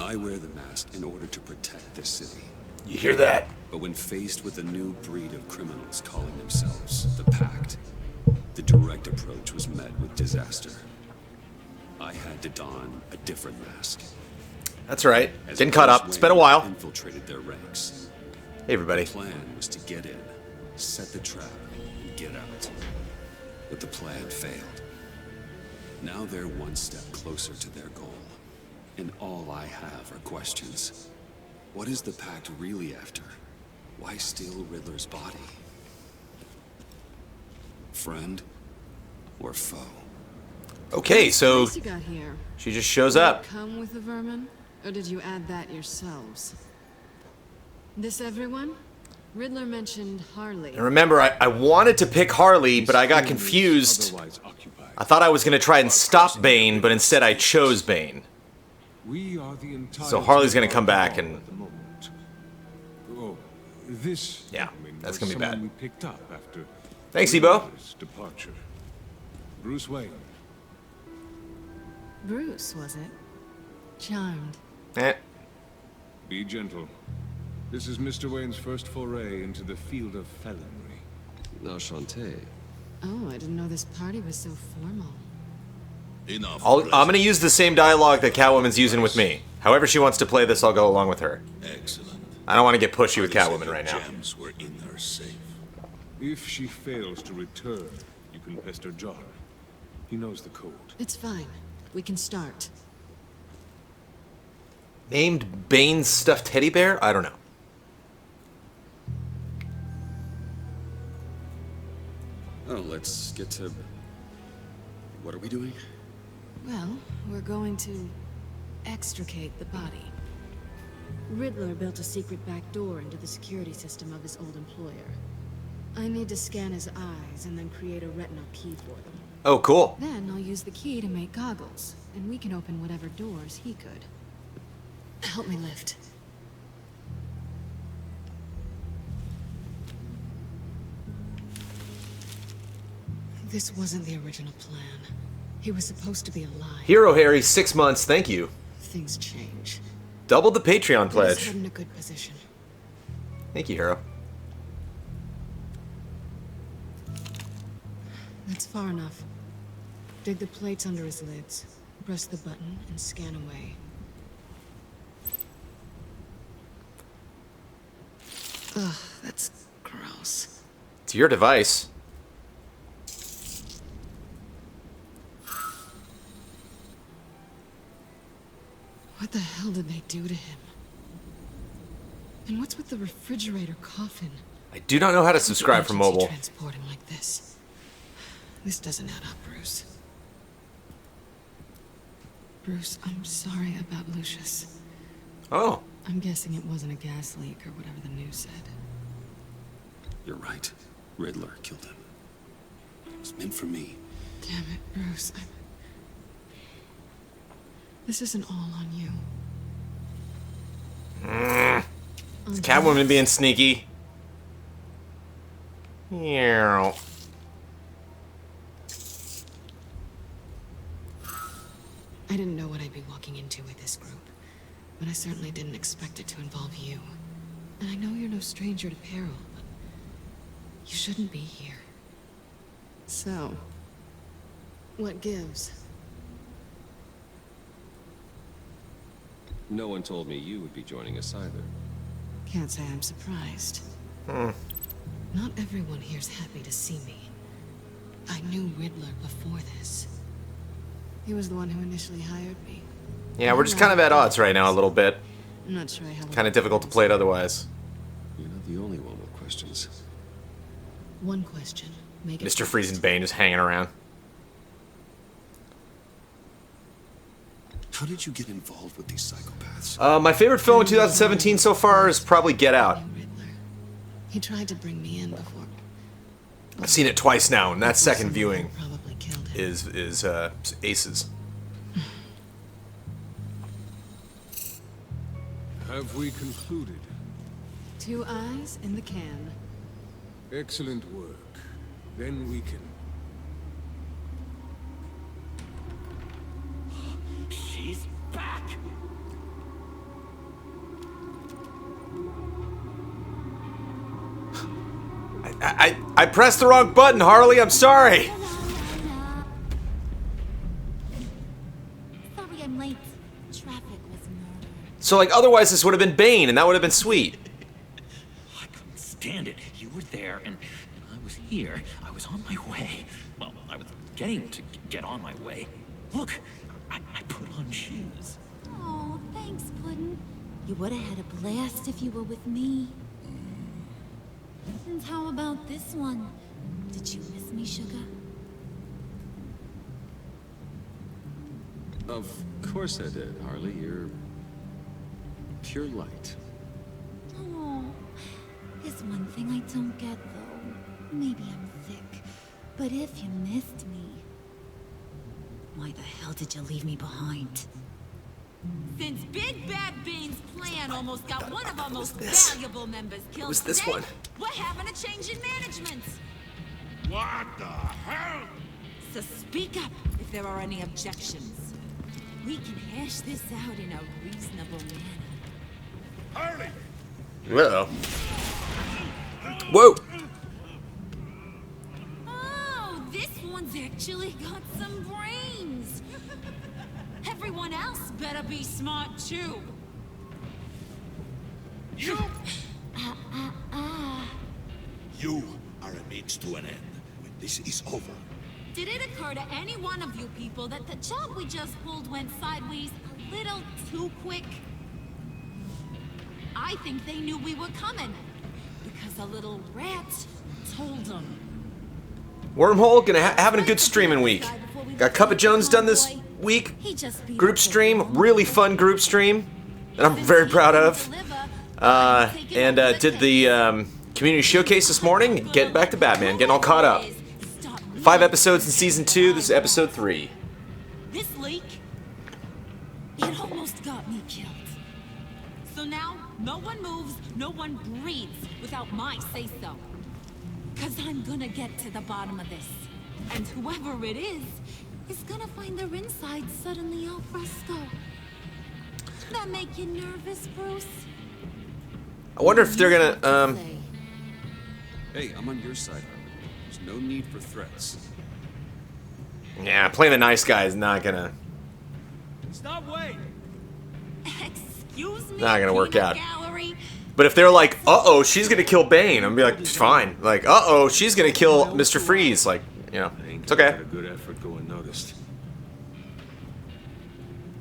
I wear the mask in order to protect this city. You hear that? But when faced with a new breed of criminals calling themselves the Pact, the direct approach was met with disaster. I had to don a different mask. That's right. As Didn't cut up. It's been a while. Infiltrated their ranks. Hey, everybody. The plan was to get in, set the trap, and get out. But the plan failed. Now they're one step closer to their goal. And all I have are questions. What is the Pact really after? Why steal Riddler's body? Friend or foe? Okay, so You got here. she just shows Did up. it come with the vermin, or did you add that yourselves? This everyone? Riddler mentioned Harley. And remember, I wanted to pick Harley, but I got confused. I thought I was going to try and stop Bane, but instead I chose Bane. So Harley's going to come back and... Yeah, that's going to be bad. We picked up after Thanks, Ebo. departure. Bruce Wayne. Bruce, was it? Charmed. Eh. Be gentle. This is Mr. Wayne's first foray into the field of felonry. Enchanté. Oh, I didn't know this party was so formal. Enough. I'm going to use the same dialogue that Catwoman's using with me. However she wants to play this, I'll go along with her. Excellent. I don't want to get pushy with Catwoman right now. Gems were in her safe. If she fails to return, you can pester John. He knows the code. It's fine. We can start. Named Bane's stuffed teddy bear? I don't know. Oh, let's get to... What are we doing? Well, we're going to extricate the body. Riddler built a secret back door into the security system of his old employer. I need to scan his eyes and then create a retinal key for them. Oh, cool. Then I'll use the key to make goggles, and we can open whatever doors he could. Help me lift. This wasn't the original plan. He was supposed to be alive. Hero Harry, 6 months, thank you. Things change. Doubled the Patreon Let's pledge. head in a good position. Thank you, Hero. That's far enough. Dig the plates under his lids. Press the button and scan away. Ugh, that's gross. It's your device. What the hell did they do to him? And what's with the refrigerator coffin? I do not know how to subscribe for Emergency mobile. Transport him like this. This doesn't add up, Bruce. Bruce, I'm sorry about Lucius. Oh, I'm guessing it wasn't a gas leak or whatever the news said. You're right. Riddler killed him. It was meant for me. Damn it, Bruce. This isn't all on you. it's Catwoman being sneaky. Yeah. I didn't know what I'd be walking into with this group, but I certainly didn't expect it to involve you. And I know you're no stranger to peril, but you shouldn't be here. So, what gives? No one told me you would be joining us either. Can't say I'm surprised. Not everyone here's happy to see me. I knew Riddler before this. He was the one who initially hired me. Yeah, we're just kind of at odds right now a little bit. I'm not sure I have Kind of difficult to play it otherwise. You're not the only one with questions. one question. Make it Mr. fast. Freeze and Bane just hanging around. How did you get involved with these psychopaths? My favorite film in 2017 so far is probably Get Out. Riddler. He tried to bring me in before. I've seen it twice now, and that second Someone viewing probably killed him. is aces. Have we concluded? 2 eyes in the can. Excellent work. Then we can... She's back! I pressed the wrong button, Harley. I'm sorry. Sorry I'm late. Traffic was murder. So, like, otherwise this would have been Bane, and that would have been sweet. I couldn't stand it. You were there, and I was here. I was on my way. Well, I was getting to get on my way. Look, I put on shoes. Oh, thanks, Puddin'. You would have had a blast if you were with me. And how about this one? Did you miss me, sugar? Of course I did, Harley. You're pure light. Oh, there's one thing I don't get, though. Maybe I'm thick, but if you missed me, why the hell did you leave me behind? Since Big Bad Bane's plan almost got one of our most this? valuable members killed It was this today, one. we're having a change in management. What the hell? So speak up if there are any objections. We can hash this out in a reasonable manner. Harley! Uh-oh. Whoa! Oh, this one's actually got some brains. Everyone else better be smart too. You are a means to an end. When this is over, Did it occur to any one of you people that the job we just pulled went sideways a little too quick? I think they knew we were coming, because a little rat told them. Wormhole, having a good streaming week. Got Cup of Jones done this week. Group stream, really fun group stream that I'm very proud of. And did the community showcase this morning. Getting back to Batman, getting all caught up. 5 episodes in season 2. This is episode 3. This leak, it almost got me killed. So now, no one moves, no one breathes without my say-so. Cause I'm gonna get to the bottom of this. And whoever it is gonna find their insides suddenly al fresco. That make you nervous, Bruce? I wonder if they're gonna, Hey, I'm on your side, Harley. There's no need for threats. yeah, playing the nice guy is not gonna Excuse me? Not gonna work peanut out. Gallery? But if they're like, uh-oh, she's gonna kill Bane, I'm gonna be like, fine. Like, uh-oh, she's gonna kill Mr. Freeze. Like, you know, it's okay. Had a good effort going unnoticed.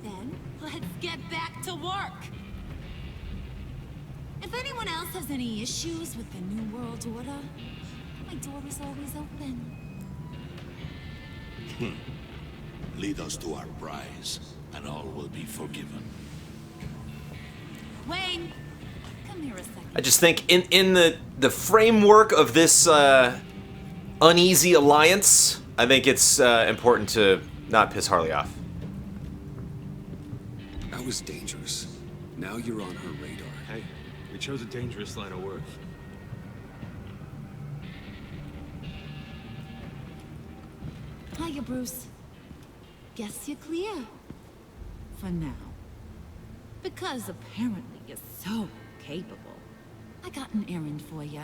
Then, let's get back to work. If anyone else has any issues with the New World Order, my door is always open. lead us to our prize, and all will be forgiven. Wayne, come here a second. I just think in the framework of this uneasy alliance, I think it's important to not piss Harley off. That was dangerous. Now you're on her radar. Hey, we chose a dangerous line of work. Hiya, Bruce. Guess you're clear. For now. Because apparently you're so capable. I got an errand for you.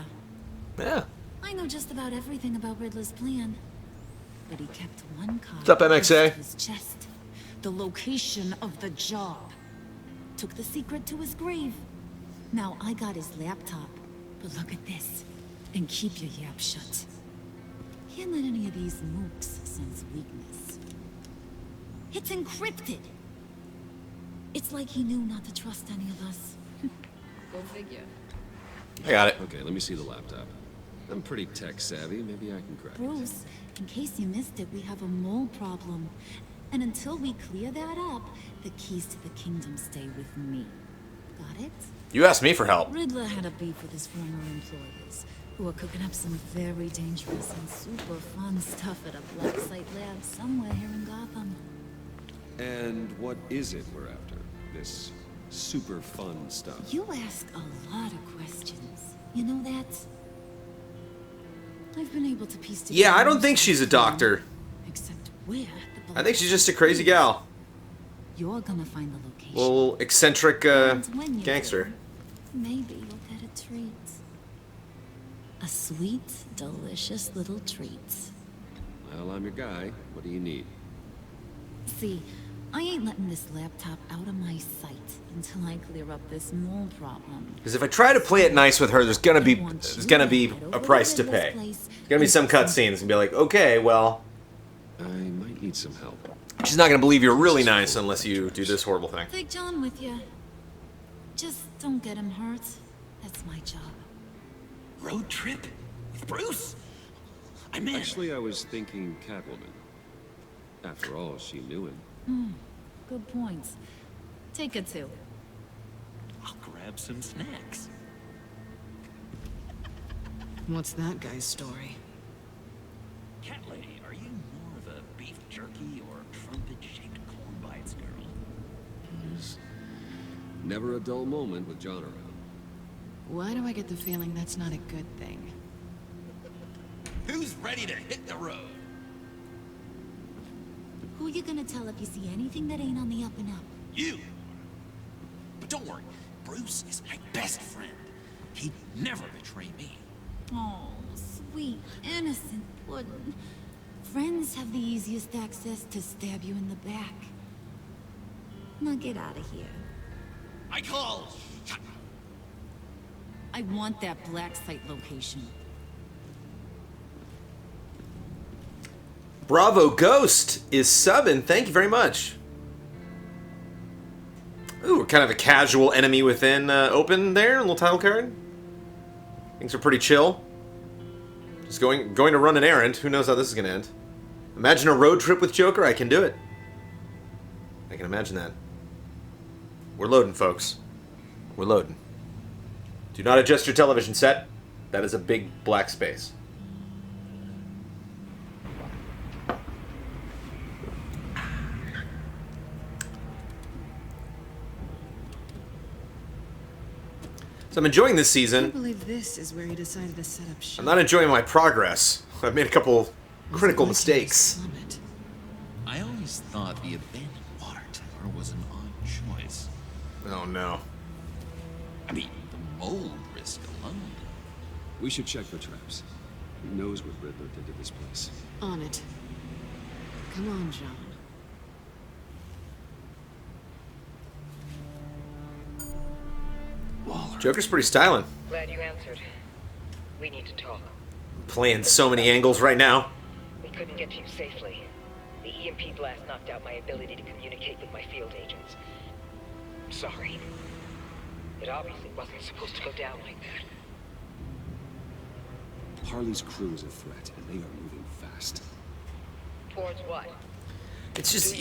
Yeah. I know just about everything about Riddler's plan. But he kept one card What's up, MXA? close to his chest. The location of the job. Took the secret to his grave. Now I got his laptop. But look at this. And keep your yap shut. Can't let any of these mooks sense weakness. It's encrypted. It's like he knew not to trust any of us. Go figure. I got it. Okay, let me see the laptop. I'm pretty tech savvy. Maybe I can crack it. Bruce, in case you missed it, we have a mole problem. And until we clear that up, the keys to the kingdom stay with me. Got it? You asked me for help. Riddler had a beef with his former employers, who are cooking up some very dangerous and super fun stuff at a black site lab somewhere here in Gotham. And what is it we're after? This super fun stuff. You ask a lot of questions. You know that? I've been able to piece together... Yeah, I don't think she's a doctor. Except where the I think she's just a crazy gal. You're gonna find the location. Little eccentric And when you gangster. do, maybe you'll get a treat. A sweet, delicious little treat. Well, I'm your guy. What do you need? See, I ain't letting this laptop out of my sight until I clear up this mole problem. Because if I try to play it nice with her, there's gonna be a price to pay. There's gonna be some cutscenes and be like, okay, well, I might need some help. she's not gonna believe you're really nice unless you do this horrible thing. Take John with you. Just don't get him hurt. That's my job. Road trip? With Bruce? I'm in. Actually, I was thinking Catwoman. After all, she knew him. Good point. Take it too. I'll grab some snacks. What's that guy's story? Cat lady, are you more of a beef jerky or trumpet-shaped corn bites girl? There's never a dull moment with John around. Why do I get the feeling that's not a good thing? Who's ready to hit the road? Who you gonna tell if you see anything that ain't on the up and up? You. But don't worry, Bruce is my best friend. He'd never betray me. Oh, sweet, innocent puddin'. Friends have the easiest access to stab you in the back. Now get out of here. I call shot. I want that black site location. Bravo Ghost is subbing. Thank you very much. Ooh, we're kind of a casual enemy within open there. A little title card. Things are pretty chill. Just going to run an errand. Who knows how this is going to end. Imagine a road trip with Joker. I can do it. I can imagine that. We're loading, folks. We're loading. Do not adjust your television set. That is a big black space. So I'm enjoying this I season. believe this is where he decided to set up shop. I'm not enjoying my progress. I've made a couple critical mistakes. I always thought the abandoned water tower was an odd choice. Oh no. I mean, the mold risk alone. We should check for traps. Who knows what Riddler did to this place? On it. Come on, John. Joker's pretty styling. Glad you answered. We need to talk. Playing so many angles right now. We couldn't get to you safely. The EMP blast knocked out my ability to communicate with my field agents. Sorry. It obviously wasn't supposed to go down like that. Harley's crew is a threat, and they are moving fast. Towards what? It's just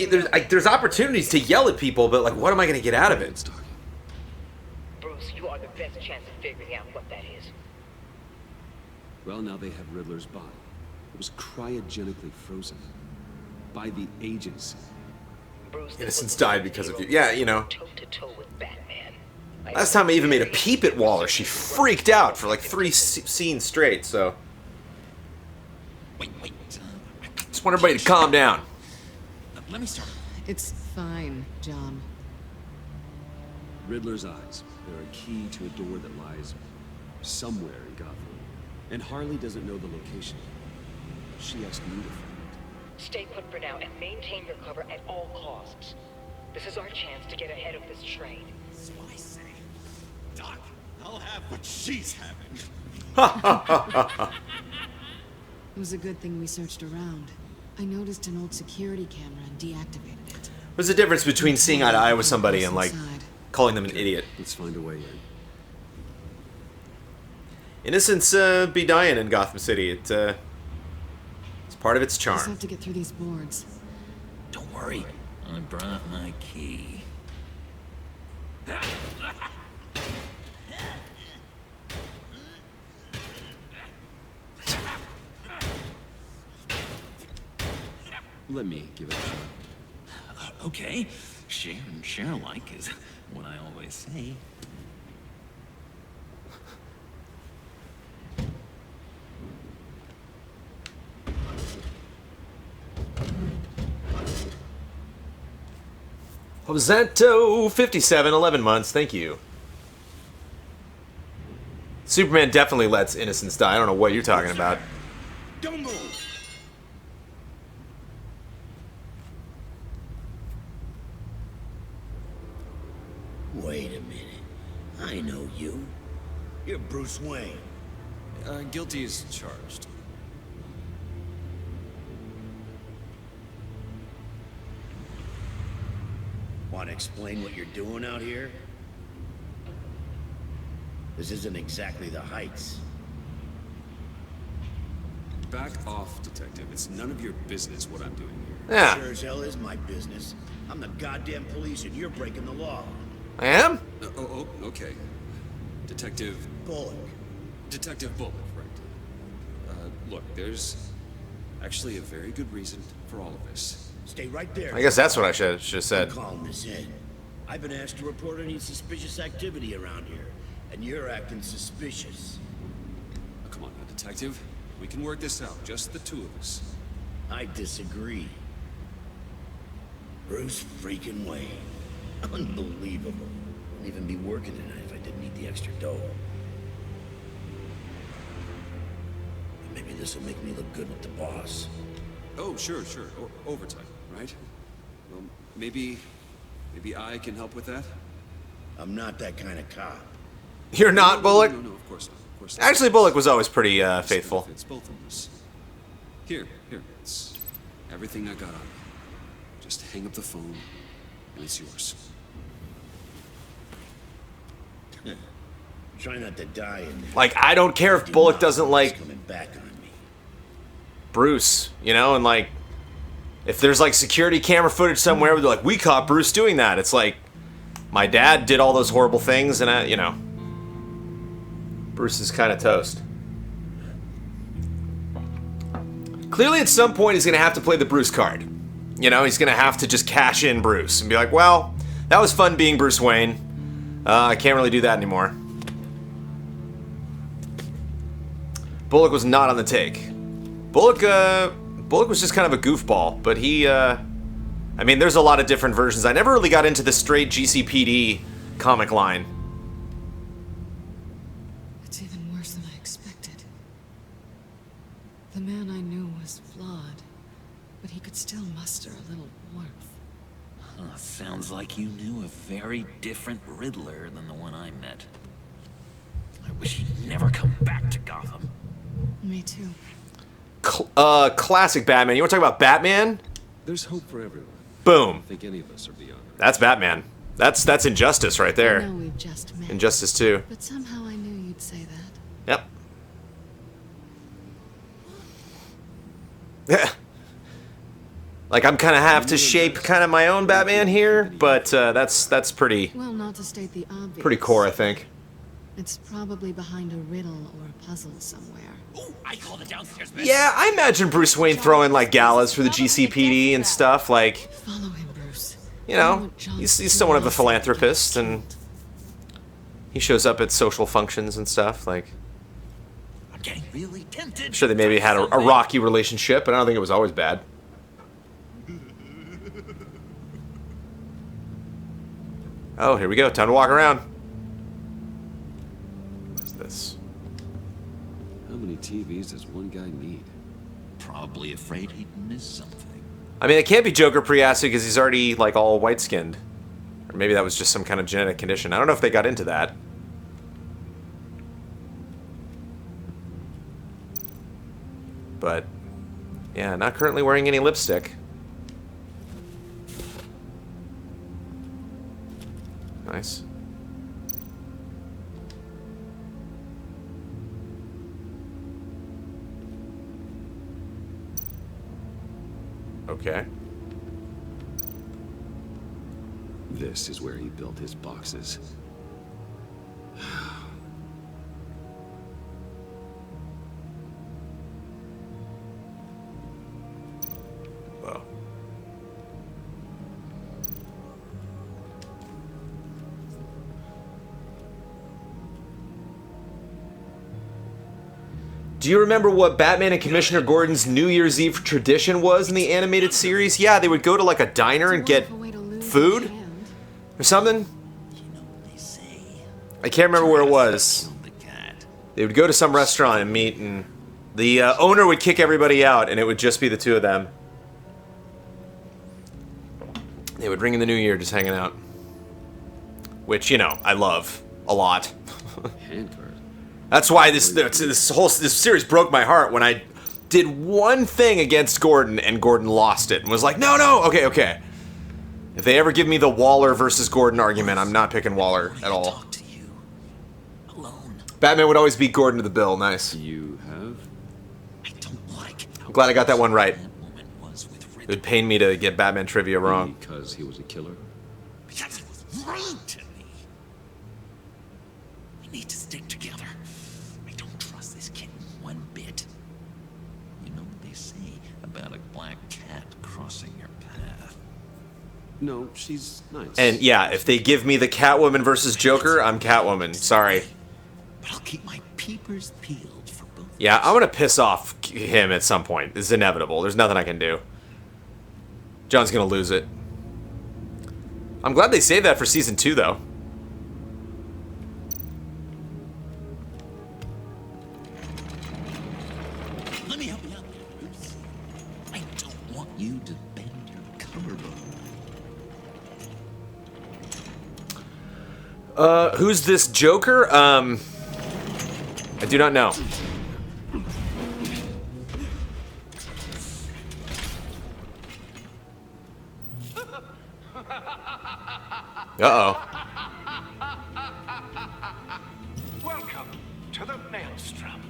there's opportunities to yell at people, but like, what am I going to get out of it? Bruce, you are the best chance of figuring out what that is. Well, now they have Riddler's body. It was cryogenically frozen by the agency. Bruce, Innocents died because of you. Yeah, you know. Toe to toe with Batman. Last time I even made a peep at Waller, she freaked out for like 3 scenes straight. So Wait. just want everybody to calm down. Let me start. It's fine, John. Riddler's eyes. They're a key to a door that lies somewhere in Gotham. And Harley doesn't know the location. She asked me to find it. Stay put for now and maintain your cover at all costs. This is our chance to get ahead of this train. So I say, Doc, I'll have what she's having. It was a good thing we searched around. I noticed an old security camera and deactivated it. What's the difference between seeing eye to eye with somebody and like calling them an idiot? Let's find a way in. Innocents be dying in Gotham City. It's part of its Just charm. have to get through these boards. Don't worry, I brought my key. Let me give it a shot. Okay, share and share alike is what I always say. Hosanto 57, 11 months. Thank you. Superman definitely lets innocents die. I don't know what you're talking about. Don't move! Wait a minute. I know you. You're Bruce Wayne. Guilty as charged. Want to explain what you're doing out here? This isn't exactly the Heights. Back off, Detective. It's none of your business what I'm doing here. Yeah. Sure as hell is my business. I'm the goddamn police and you're breaking the law. I am? Okay. Detective... Bullock. Detective Bullock, right. Look, there's actually a very good reason for all of this. Stay right there. I guess that's what I should have said. I'm calling this in. I've been asked to report any suspicious activity around here, and you're acting suspicious. Oh, come on now, Detective. We can work this out, just the two of us. I disagree. Bruce freaking Wayne. Unbelievable. Wouldn't even be working tonight if I didn't need the extra dough. Maybe this will make me look good with the boss. Oh, sure. Overtime, right? Well, maybe I can help with that? I'm not that kind of cop. You're not, Bullock? No, of course not. Of course not. Actually, Bullock was always pretty faithful. It's both of us. Here. It's everything I got on me. Just hang up the phone, and it's yours. Try not to die in there. Like, I don't care if Bullock doesn't like coming back on me. Bruce, you know, and like, if there's like security camera footage somewhere where they're like, we caught Bruce doing that, it's like, my dad did all those horrible things, and you know, Bruce is kind of toast. Clearly, at some point, he's gonna have to play the Bruce card. You know, he's gonna have to just cash in Bruce and be like, well, that was fun being Bruce Wayne. I can't really do that anymore. Bullock was not on the take. Bullock was just kind of a goofball, but he, I mean, there's a lot of different versions. I never really got into the straight GCPD comic line. It's even worse than I expected. The man I knew was flawed, but he could still muster a little warmth. Sounds like you knew a very different Riddler than the one I met. I wish he'd never come back to Gotham. Me too. Classic Batman. You want to talk about Batman? There's hope for everyone. Boom. I think any of us are beyond it. That's Batman. That's Injustice right I there. know we've just met, Injustice 2. but somehow I knew you'd say that. Yep. Yeah. Like, I'm kind of have to shape kind of my own Batman here, but that's pretty Well, not to state the obvious. pretty core, I think. It's probably behind a riddle or a puzzle somewhere. Oh, I call the downstairs bitch. Yeah, I imagine Bruce Wayne throwing like galas for the GCPD and stuff. Like, Follow him, Bruce. you know, he's somewhat of a philanthropist, and he shows up at social functions and stuff. Like, I'm getting really tempted. I'm sure they maybe had a rocky relationship, but I don't think it was always bad. Oh, here we go. Time to walk around. What's this? How many TVs does one guy need? Probably afraid he'd miss something. I mean, it can't be Joker pre-acid because he's already, like, all white-skinned. Or maybe that was just some kind of genetic condition. I don't know if they got into that. But, yeah, not currently wearing any lipstick. Nice. Okay. This is where he built his boxes. Whoa. Do you remember what Batman and Commissioner Gordon's New Year's Eve tradition was in the animated series? Yeah, they would go to like a diner and get food or something. You know what they say. I can't remember where it was. Killed the cat. They would go to some restaurant and meet, and the owner would kick everybody out, and it would just be the two of them. They would ring in the new year, just hanging out. Which, you know, I love a lot. That's why this series broke my heart when I did one thing against Gordon and Gordon lost it and was like, no, okay. If they ever give me the Waller versus Gordon argument, I'm not picking Waller at all. Batman would always beat Gordon to the bill. Nice. You have? I'm glad I got that one right. It would pain me to get Batman trivia wrong. Because he was a killer? Because he was rude to me. We need to stick together. I don't trust this kid one bit. You know what they say about a black cat crossing your path? No, she's nice. And yeah, if they give me the Catwoman versus Joker, I'm Catwoman. Sorry. But I'll keep my peepers peeled for both. Yeah, I'm gonna piss off him at some point. It's inevitable. There's nothing I can do. John's gonna lose it. I'm glad they saved that for season 2, though. Let me help you out there, Bruce. I don't want you to bend your collarbone. Who's this Joker? I do not know. Uh-oh. Welcome to the Maelstrom.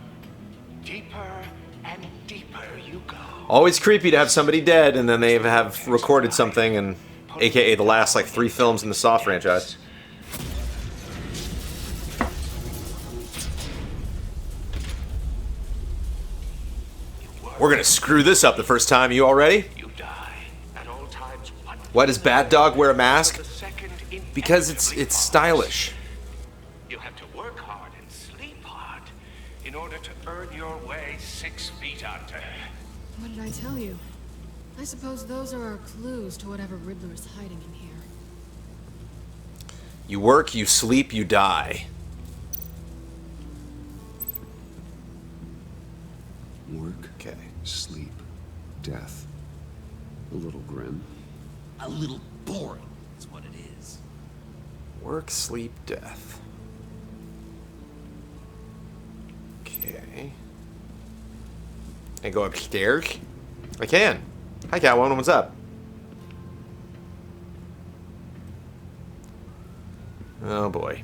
Deeper and deeper you go. Always creepy to have somebody dead and then they have recorded something, and aka the last like 3 films in the Saw franchise. We're gonna screw this up the first time. You all ready? You die at all times. Why does Bat Dog wear a mask? Because it's stylish. You have to work hard and sleep hard in order to earn your way 6 feet under. What did I tell you? I suppose those are our clues to whatever Riddler is hiding in here. You work, you sleep, you die. Work, okay. Sleep, death. A little grim. A little boring is what it is. Work, sleep, death. Okay. I go upstairs? I can. Hi, Catwoman. What's up? Oh, boy.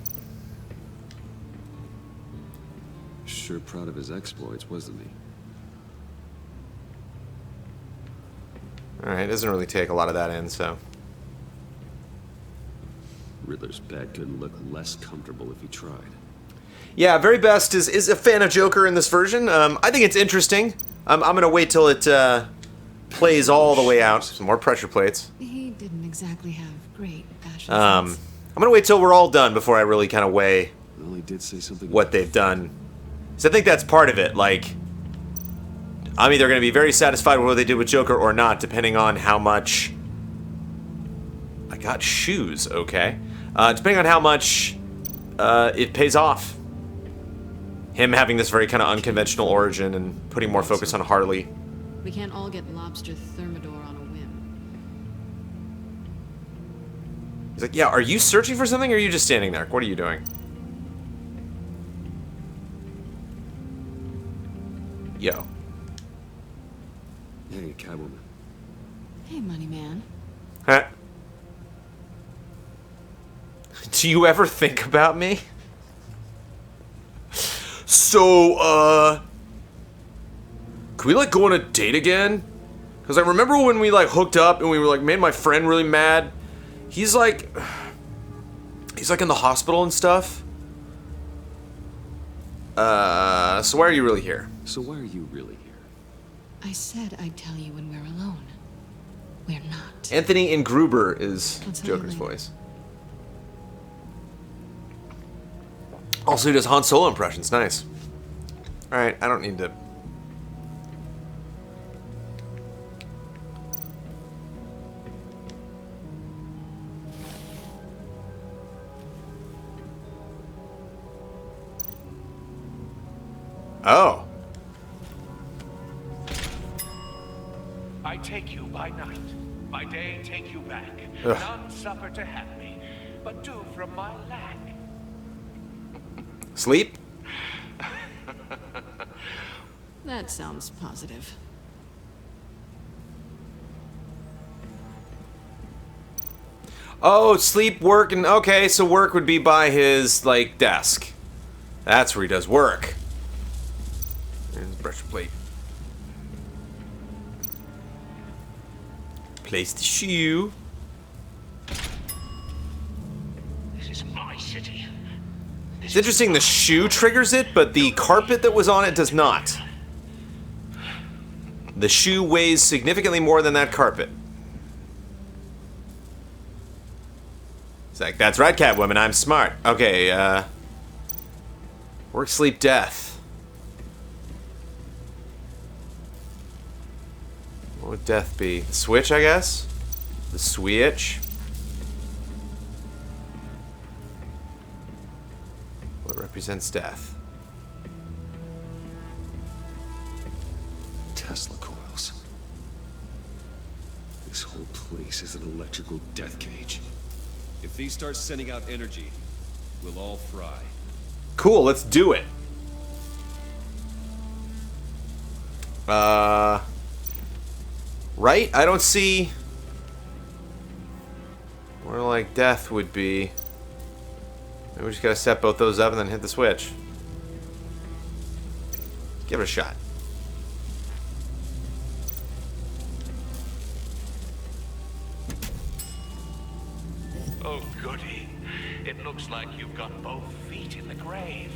Sure proud of his exploits, wasn't he? Alright, doesn't really take a lot of that in, so... Riddler's bed couldn't look less comfortable if he tried. Yeah, Very Best is a fan of Joker in this version. I think it's interesting. I'm gonna wait till it plays all the way out. Some more pressure plates. He didn't exactly have great fashion I'm sense. gonna wait till we're all done before I really kind of weigh Well, he did say something what they've done. So I think that's part of it. Like, I'm either gonna be very satisfied with what they did with Joker or not, depending on how much... I got shoes, okay. Depending on how much it pays off. Him having this very kind of unconventional origin and putting more focus on Harley. We can't all get lobster thermidor on a whim. He's like, yeah, are you searching for something or are you just standing there? What are you doing? Yo. Hey, Catwoman. Hey, money man. Huh? Do you ever think about me? So, can we, like, go on a date again? Because I remember when we, like, hooked up and we were, like, made my friend really mad. He's, like, in the hospital and stuff. So why are you really here? So why are you really here? I said I'd tell you when we're alone. We're not. Anthony Ingruber is I'll tell you Joker's later. voice. Also, he does Han Solo impressions. Nice. Alright, I don't need to... Oh. I take you by night. By day, take you back. Ugh. None suffer to have me, but do from my lack. Sleep? That sounds positive. Oh, sleep, work, and okay, so work would be by his, like, desk. That's where he does work. There's the pressure plate. Place the shoe. This is my city. It's interesting, the shoe triggers it, but the carpet that was on it does not. The shoe weighs significantly more than that carpet. It's like, that's right, Catwoman, I'm smart. Okay, work, sleep, death. What would death be? The switch, I guess? The switch? What represents death? Tesla coils. This whole place is an electrical death cage. If these start sending out energy, we'll all fry. Cool, let's do it. Right? I don't see where, like, death would be. Maybe we just gotta set both those up and then hit the switch. Give it a shot. Oh, goody. It looks like you've got both feet in the grave.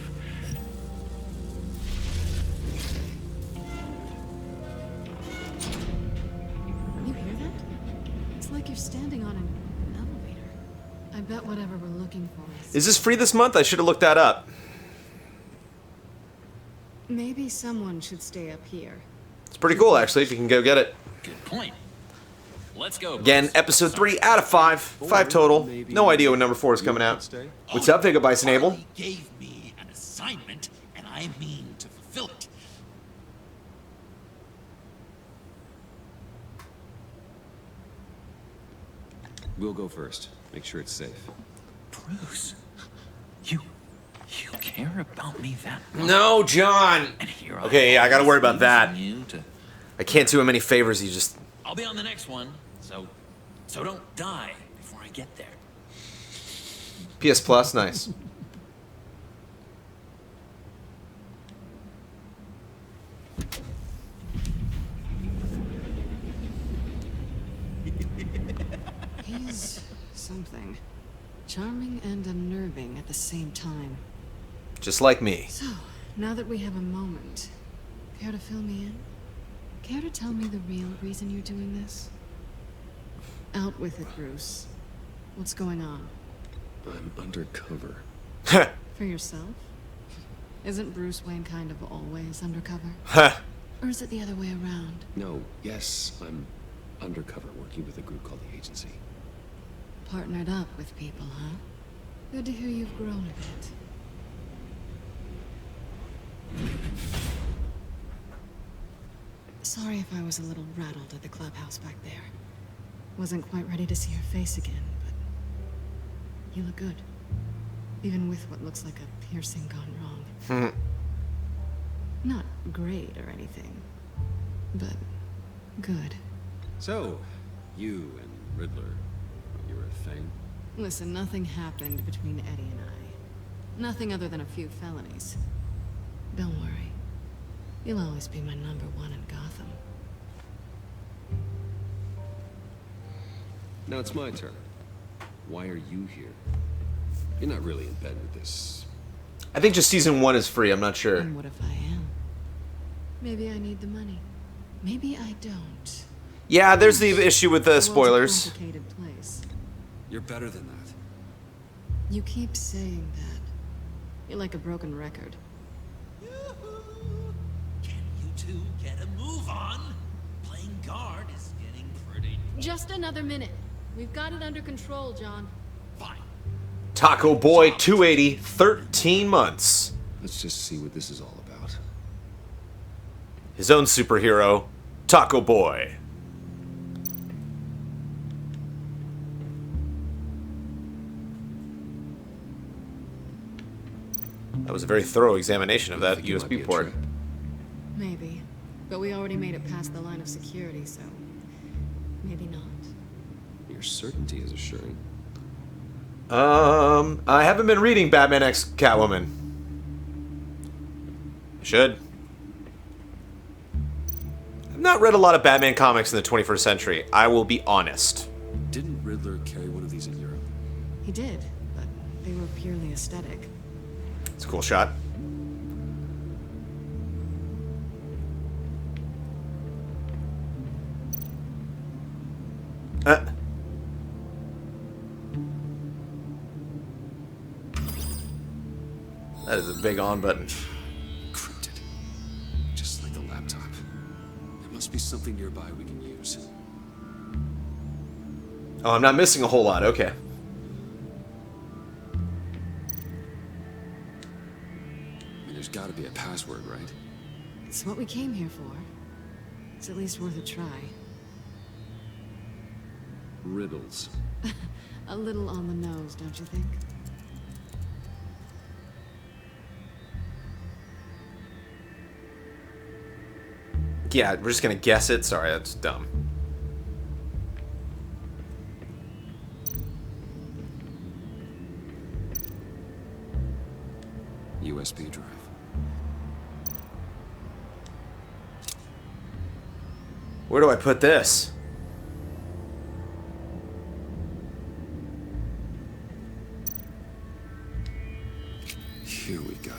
You hear that? It's like you're standing on an elevator. I bet whatever we're looking for Is this free this month? I should have looked that up. Maybe someone should stay up here. It's pretty cool, actually, if you can go get it. Good point. Let's go. Again, episode 3 out of 5. 5 total. No idea when number 4 is coming out. What's up, Vega Bison Abel? Harley gave me an assignment, and I mean to fulfill it. We'll go first. Make sure it's safe. Bruce, you care about me that much? No, John! And here Okay, yeah, I gotta worry about that. You to, I can't do him any favors, you just... I'll be on the next one, so don't die before I get there. PS Plus, nice. He's something. Charming and unnerving at the same time. Just like me. So, now that we have a moment, care to fill me in? Care to tell me the real reason you're doing this? Out with it, Bruce. What's going on? I'm undercover. For yourself? Isn't Bruce Wayne kind of always undercover? Or is it the other way around? No, yes, I'm undercover working with a group called the Agency. Partnered up with people, huh? Good to hear you've grown a bit. Sorry if I was a little rattled at the clubhouse back there. Wasn't quite ready to see your face again, but you look good. Even with what looks like a piercing gone wrong. Not great or anything, but good. So, you and Riddler, you were a thing? Listen, nothing happened between Eddie and I. Nothing other than a few felonies. Don't worry. You'll always be my number one in Gotham. Now it's my turn. Why are you here? You're not really in bed with this. I think just season 1 is free, I'm not sure. And what if I am? Maybe I need the money. Maybe I don't. Yeah, there's the issue with the The world's a spoilers. complicated place. You're better than that. You keep saying that. You're like a broken record. Can you two get a move on? Playing guard is getting pretty... Just another minute. We've got it under control, John. Fine. Taco Boy 280, 13 months. Let's just see what this is all about. his own superhero, Taco Boy. That was a very thorough examination of that USB port. Maybe. But we already made it past the line of security, so maybe not. Your certainty is assuring. I haven't been reading Batman x Catwoman. I should. I've not read a lot of Batman comics in the 21st century. I will be honest. Didn't Riddler carry one of these in Europe? He did, but they were purely aesthetic. It's a cool shot. That is a big on button. Encrypted. Just like the laptop. There must be something nearby we can use. Oh, I'm not missing a whole lot. Okay. I mean, there's got to be a password, right? It's what we came here for. It's at least worth a try. Riddles. A little on the nose, don't you think? Yeah, we're just gonna guess it. Sorry, that's dumb. USB drive. Where do I put this? Here we go.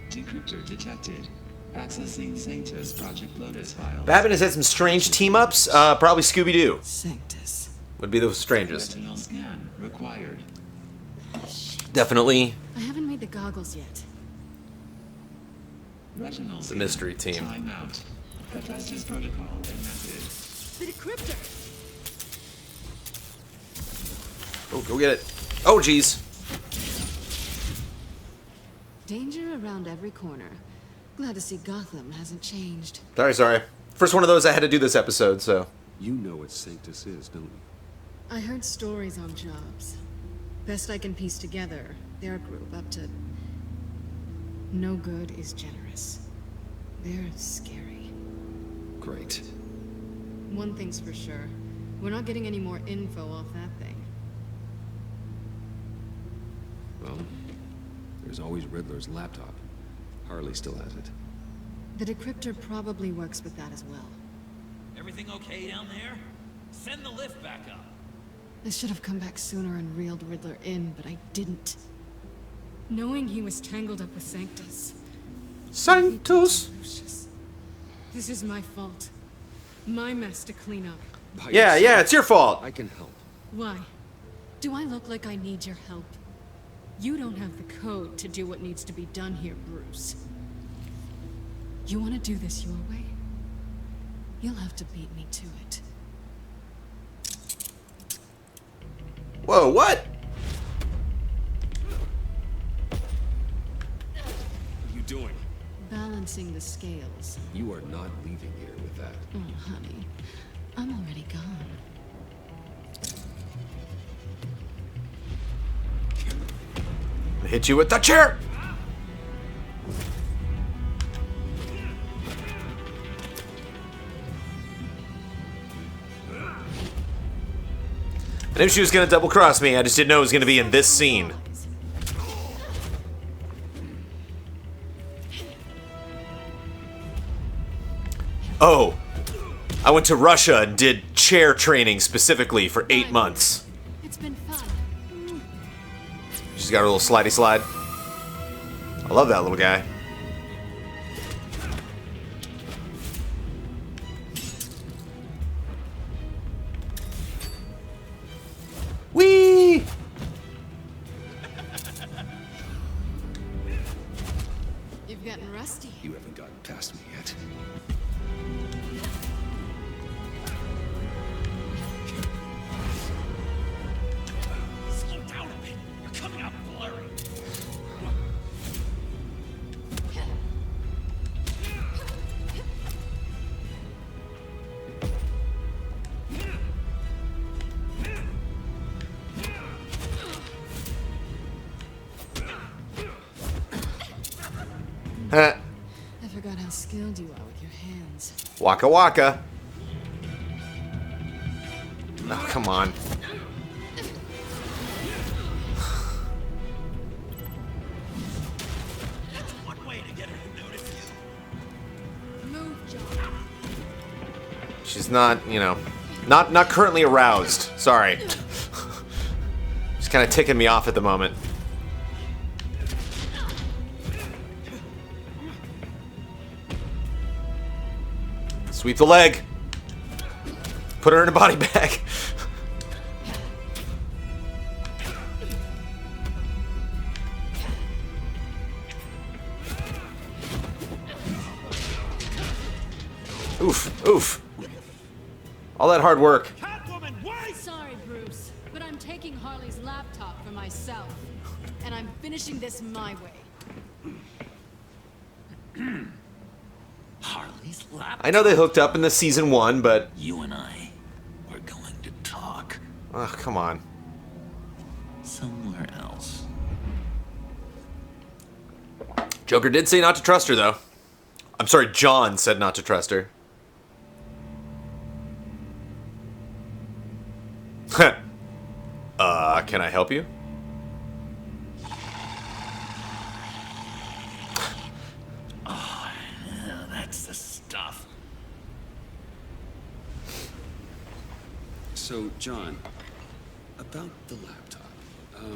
Decryptor detected. Accessing Sanctus Project Lotus file. Batman has had some strange team-ups. Probably Scooby-Doo. Sanctus. Would be the strangest. Retinal scan required. Definitely. I haven't made the goggles yet. Retinal The mystery team. Timeout. Hephaestus protocol amended. The decryptor! Oh, go get it. Oh, jeez. Danger around every corner. Glad to see Gotham hasn't changed. Sorry. First one of those I had to do this episode, so. You know what Sanctus is, don't you? I heard stories on jobs. Best I can piece together, their group up to... No good is generous. They're scary. Great. One thing's for sure. We're not getting any more info off that thing. Well, there's always Riddler's laptop. Harley still has it. The decryptor probably works with that as well. Everything okay down there? Send the lift back up. I should have come back sooner and reeled Riddler in, but I didn't. Knowing he was tangled up with Sanctus. Sanctus! This is my fault. My mess to clean up. Yeah, it's your fault. I can help. Why? Do I look like I need your help? You don't have the code to do what needs to be done here, Bruce. You want to do this your way? You'll have to beat me to it. Whoa, what? What are you doing? Balancing the scales. You are not leaving here with that. Oh, honey. I'm already gone. Hit you with the chair! I knew she was gonna double cross me, I just didn't know it was gonna be in this scene. Oh, I went to Russia and did chair training specifically for 8 months. It's been fun. She's got her little slidey slide. I love that little guy. Whee! You've gotten rusty. You haven't gotten past me yet. Slow down a bit. You're coming out blurry. I forgot how skilled you are with your hands. Waka waka. Oh, come on. That's one way to get her to notice you. Move, John. She's not, you know, not currently aroused. Sorry. She's kind of ticking me off at the moment. Sweep the leg. Put her in a body bag. Oof, oof. All that hard work. Sorry, Bruce, but I'm taking Harley's laptop for myself. And I'm finishing this my way. Harley's laptop. I know they hooked up in the season 1, but... You and I, we're going to talk. Oh, come on. Somewhere else. Joker did say not to trust her, though. I'm sorry, John said not to trust her. Can I help you? Oh, that's the stuff. So, John, about the laptop.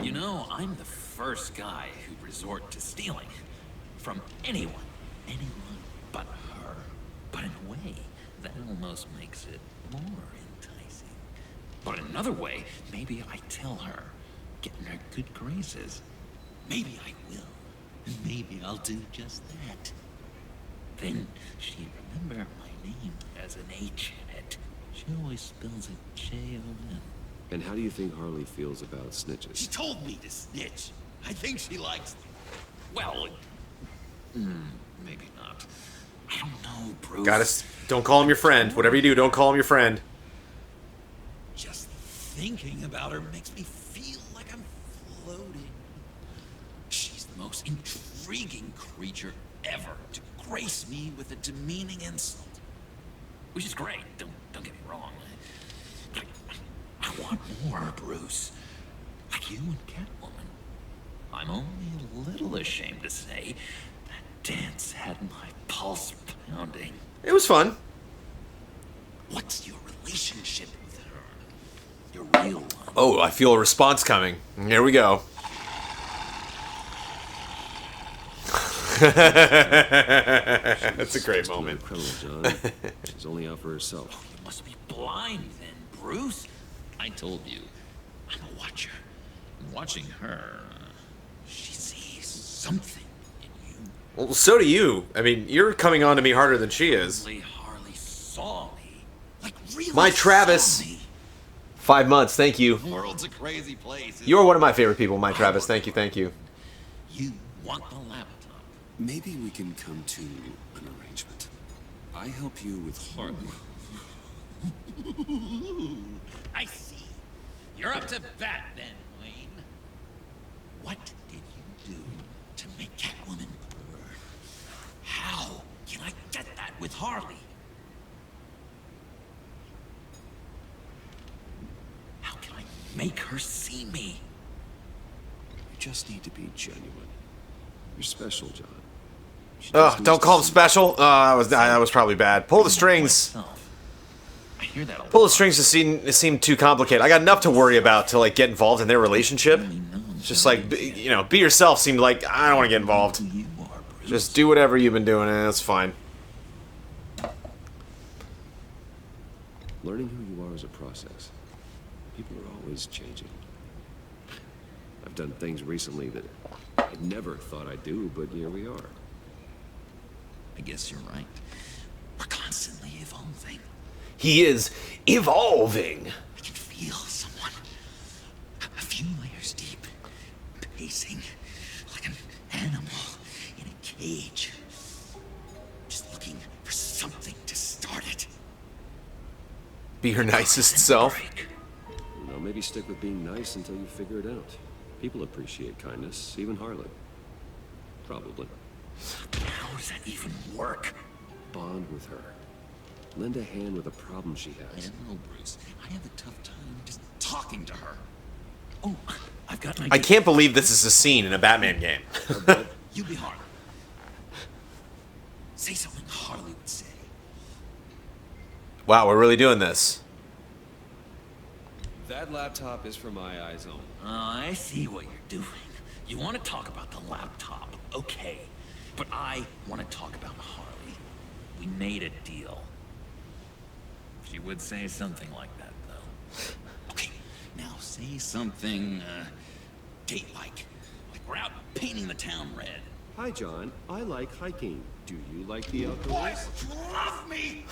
You know, I'm the first guy who'd resort to stealing. From anyone. Anyone but her. But in a way, that almost makes it more enticing. But in another way, maybe I tell her, get in her good graces. Maybe I will. And maybe I'll do just that. Then she'd remember my name as an H in it. She always spells it J-O-N. And how do you think Harley feels about snitches? She told me to snitch. I think she likes them. Well, maybe not. I don't know, Bruce. Don't call him your friend. Whatever you do, don't call him your friend. Just thinking about her makes me feel like I'm floating. She's the most intriguing creature ever to grace me with a demeaning insult. Which is great, don't get me wrong. But I want more, Bruce. Like you and Catwoman. I'm only a little ashamed to say that dance had my pulse pounding. It was fun. What's your relationship with her? Your real one? Oh, I feel a response coming. Here we go. That's a great moment. Criminal, John. She's only out for herself. Oh, you must be blind then, Bruce. I told you, I'm a watcher. And watching her, she sees something in you. Well, so do you. I mean, you're coming on to me harder than she is. Harley saw me. Like really My Travis. saw me. 5 months, thank you. The world's a crazy place. You're one of my favorite people, my Travis. Thank you, thank you. You want the laptop. Maybe we can come to an arrangement. I help you with Harley. I see. You're up to bat then, Wayne. What did you do to make Catwoman purr? How can I get that with Harley? How can I make her see me? You just need to be genuine. You're special, John. Ugh, don't call him special. That was probably bad. Pull the strings. I hear that a Pull the lot. strings to seem too complicated. I got enough to worry about to like get involved in their relationship. Just like be yourself seemed like I don't want to get involved. Just do whatever you've been doing, and that's fine. Learning who you are is a process. People are always changing. I've done things recently that I never thought I'd do, but here we are. I guess you're right. We're constantly evolving. He is evolving. I can feel someone a few layers deep, pacing like an animal in a cage. Just looking for something to start it. Be your nicest self. You know, maybe stick with being nice until you figure it out. People appreciate kindness, even Harley. Probably. How does that even work? Bond with her. Lend a hand with a problem she I has. don't know, Bruce. I have a tough time just talking to her. Oh, I've got an I idea. can't believe this is a scene in a Batman game. You be Harley. Say something Harley would say. Wow, we're really doing this. That laptop is for my eyes only. I see what you're doing. You want to talk about the laptop, okay. But I want to talk about Harley. We made a deal. She would say something like that, though. Okay, now say something, date-like. Like we're out painting the town red. Hi, John. I like hiking. Do you like the outdoors? Love me!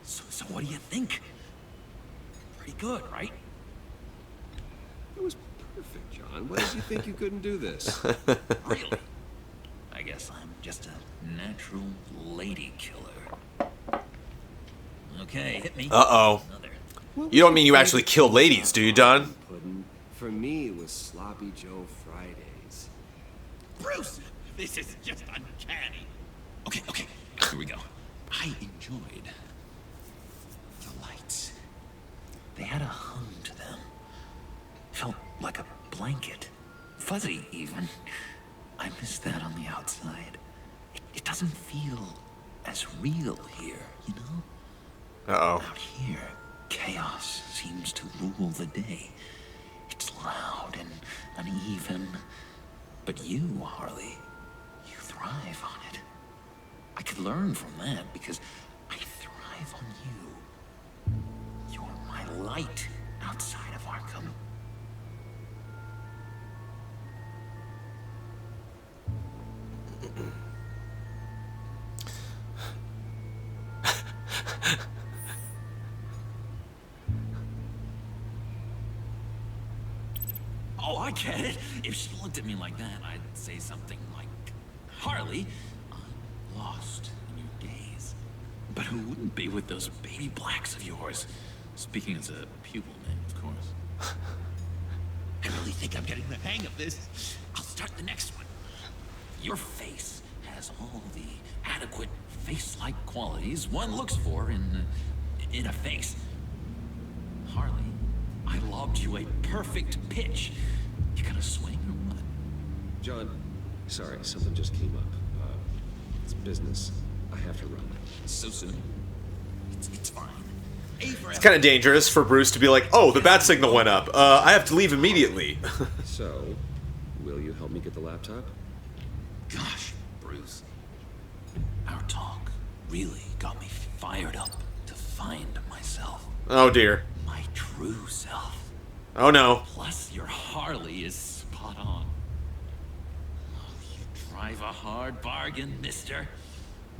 So what do you think? Pretty good, right? It was perfect, John. Why did you think you couldn't do this? Really? I guess I'm just a natural lady killer. Okay, hit me. Uh-oh. You don't mean you actually kill ladies, do you, John? Puddin'. For me, it was Sloppy Joe Fridays. Bruce! This is just uncanny. Okay, here we go. I enjoyed the lights. They had a hum to them. Felt like a blanket. Fuzzy, even. I miss that on the outside. It doesn't feel as real here, you know? Uh-oh. Out here, chaos seems to rule the day. It's loud and uneven. But you, Harley, you thrive on it. I could learn from that because I thrive on you. You're my light outside of Arkham. Oh, I get it. If she looked at me like that, I'd say something like, Harley, I'm lost in your gaze. But who wouldn't be with those baby blacks of yours? Speaking as a pupil name, of course. I really think I'm getting the hang of this. I'll start the next one. Your face has all the adequate face-like qualities one looks for in a face. Harley, I lobbed you a perfect pitch. You gonna swing or what? John, sorry, something just came up. It's business. I have to run. So soon? It's fine. It's kind of dangerous for Bruce to be like, oh, the bat signal went up. I have to leave immediately. So, will you help me get the laptop? Gosh, Bruce. Our talk really got me fired up to find myself. Oh, dear. My true self. Oh, no. Plus, your Harley is spot on. Oh, you drive a hard bargain, mister.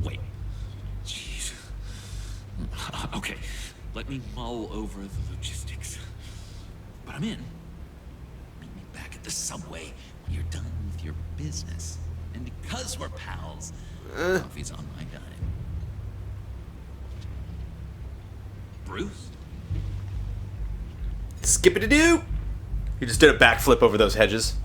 Wait. Jeez. Okay, let me mull over the logistics. But I'm in. Meet me back at the subway when you're done with your business. And because we're pals, coffee's on my dime. Bruce? Skip-it-a-doo! He just did a backflip over those hedges.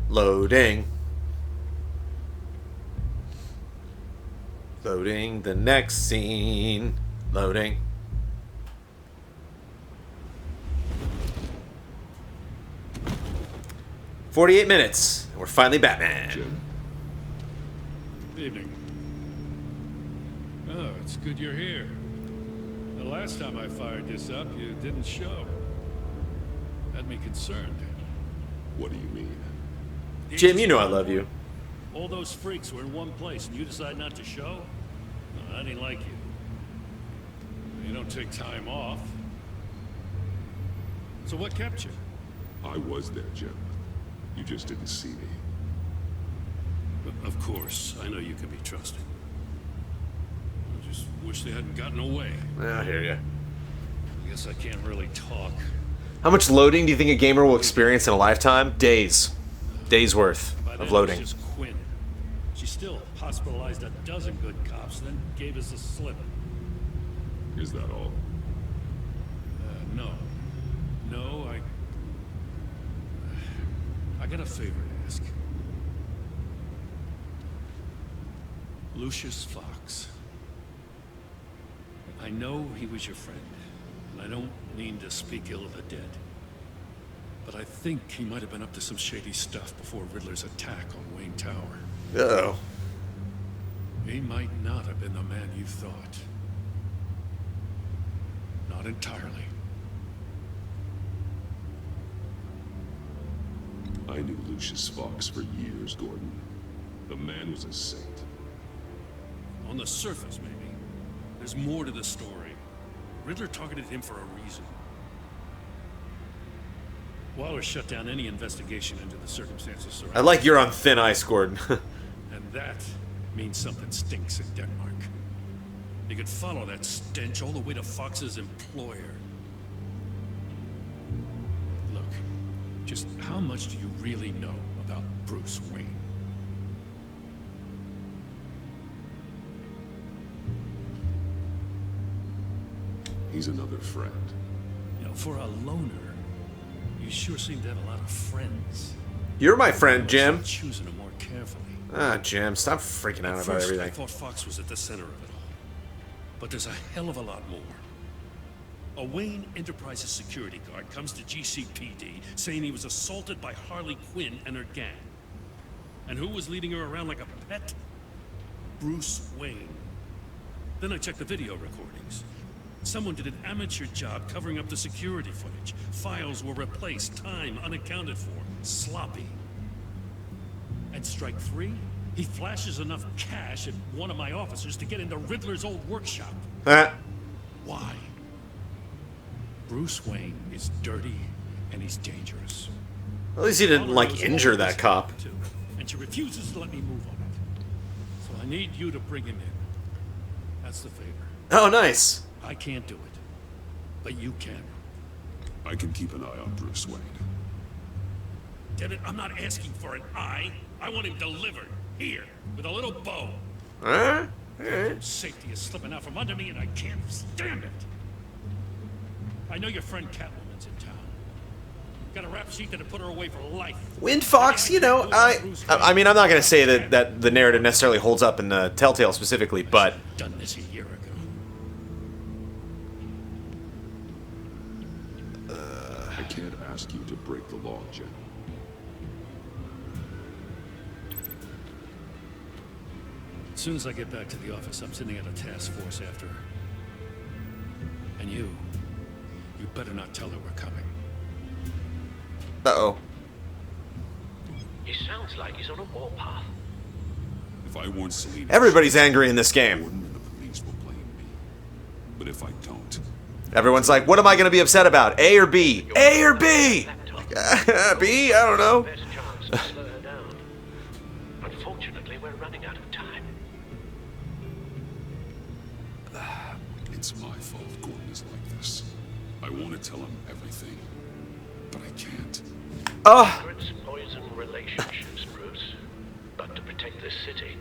Loading. Loading the next scene. Loading. "48 minutes. We're finally Batman." Jim. Evening. Oh, it's good you're here. The last time I fired this up, you didn't show. Had me concerned. What do you mean? Jim, you know I love you. All those freaks were in one place, and you decide not to show? No, I didn't like you. You don't take time off. So what kept you? I was there, Jim. You just didn't see me. Of course, I know you can be trusted. I just wish they hadn't gotten away. I hear ya. guess I can't really talk. How much loading do you think a gamer will experience in a lifetime? Days. Days worth By then, of loading. it was just Quinn. She still hospitalized a dozen good cops, then gave us the slip. Is that all? No. No, I got a favor to ask. Lucius Fox. I know he was your friend, and I don't mean to speak ill of the dead. But I think he might have been up to some shady stuff before Riddler's attack on Wayne Tower. Uh-oh. He might not have been the man you thought. Not entirely. I knew Lucius Fox for years, Gordon. The man was a saint. On the surface, maybe. There's more to the story. Riddler targeted him for a reason. Waller shut down any investigation into the circumstances surrounding. I like you're on thin ice, Gordon. And that means something stinks in Denmark. You could follow that stench all the way to Fox's employer. Look, just how much do you really know about Bruce Wayne? He's another friend. You know, for a loner, you sure seem to have a lot of friends. You're my friend, Jim. Choosing them more carefully. Ah, Jim, stop freaking out about everything. I thought Fox was at the center of it all. But there's a hell of a lot more. A Wayne Enterprises security guard comes to GCPD saying he was assaulted by Harley Quinn and her gang. And who was leading her around like a pet? Bruce Wayne. Then I checked the video recordings. Someone did an amateur job covering up the security footage. Files were replaced, time unaccounted for, sloppy. And strike three, he flashes enough cash at one of my officers to get into Riddler's old workshop. Why? Bruce Wayne is dirty and he's dangerous. At least he didn't, like, injure that cop. And she refuses to let me move on it. So I need you to bring him in. That's the favor. Oh, nice. I can't do it, but you can. I can keep an eye on Bruce Wayne. Damn it, I'm not asking for an eye. I want him delivered, here, with a little bow. Safety is slipping out from under me and I can't stand it. I know your friend Catwoman's in town. Got a rap sheet that'll put her away for life. Wind Fox, you know, I mean, I'm not going to say that the narrative necessarily holds up in the Telltale specifically, but... Done this a year ago. I can't ask you to break the law, Jen. As soon as I get back to the office, I'm sending out a task force after her. And you better not tell her we're coming. Uh-oh. He sounds like he's on a warpath. If I warn Selina... Everybody's angry in this game. Gordon and the police will blame me. But if I don't... Everyone's like, what am I going to be upset about? A or B? A or B? B? I don't know. Best chance to slow her down. Unfortunately, we're running out of time. It's my fault Gordon is like this. I want to tell him everything, but I can't. Secrets poison relationships, Bruce. But to protect this city,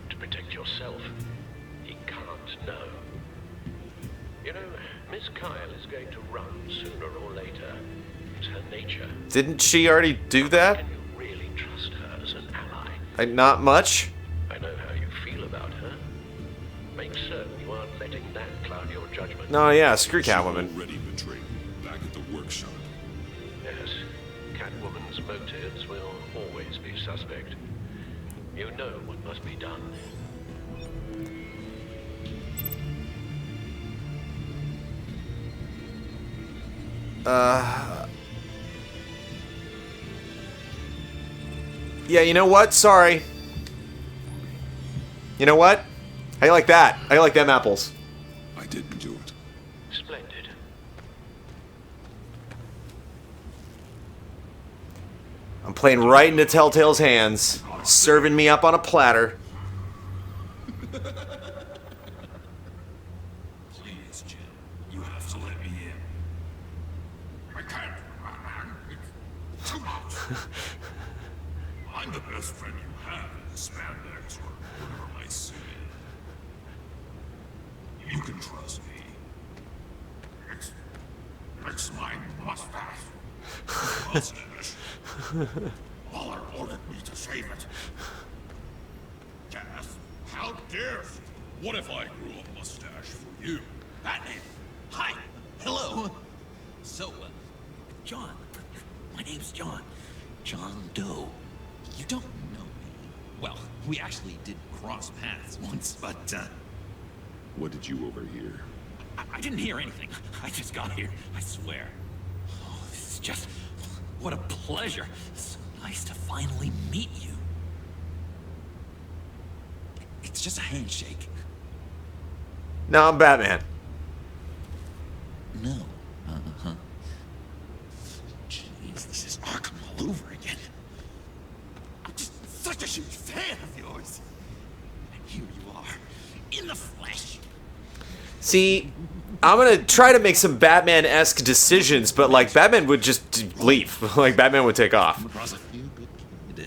to protect yourself, he can't know. You know, Miss Kyle is going to run sooner or later. It's her nature. Didn't she already do that? Can you really trust her as an ally? Not much. I know how you feel about her. Make certain you aren't letting that cloud your judgment. No, yeah, screw Catwoman. Already betrayed me back at the workshop. Yes, Catwoman's motives will always be suspect. You know what must be done. Yeah, you know what? Sorry. You know what? How you like that? How you like them apples? I didn't do it. Splendid. I'm playing right into Telltale's hands, serving me up on a platter. Please, Jim. You have to let me in. I'm the best friend you have in the spandex or whatever I say. You can trust me. It's my mustache. Mustache. Waller ordered me to save it. Gas, how dare she? What if I grew a mustache for you? Batman! Hi! Hello! So, John. My name's John. John Doe. You don't know me. Well, we actually did cross paths once, but, What did you overhear? I didn't hear anything. I just got here, I swear. Oh, this is just... what a pleasure. So nice to finally meet you. it's just a handshake. No, I'm Batman. No. Uh-huh. Jeez, this is Arkham all over again. I'm just such a huge fan of yours. And here you are, in the flesh. See, I'm gonna try to make some Batman-esque decisions, but like Batman would just leave. Like Batman would take off.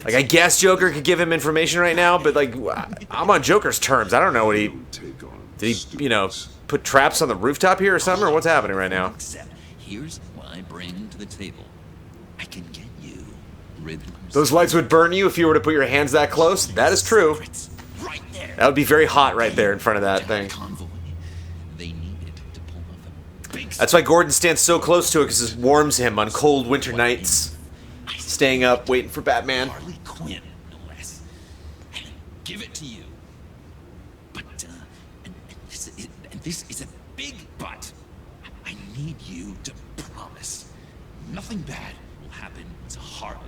Like I guess Joker could give him information right now, but like I'm on Joker's terms. I don't know what he did. He, you know, put traps on the rooftop here or something, or what's happening right now? Except here's what I bring to the table. I can get you rid of Those lights would burn you if you were to put your hands that close. That is true. right there. That would be very hot right there in front of that thing. They needed to pull off a big That's why Gordon stands so close to it, because it warms him on cold winter nights. Staying up, waiting for Batman. Harley Quinn, no less. Give it to you. But, and this is a big but. I need you to promise nothing bad will happen to Harley.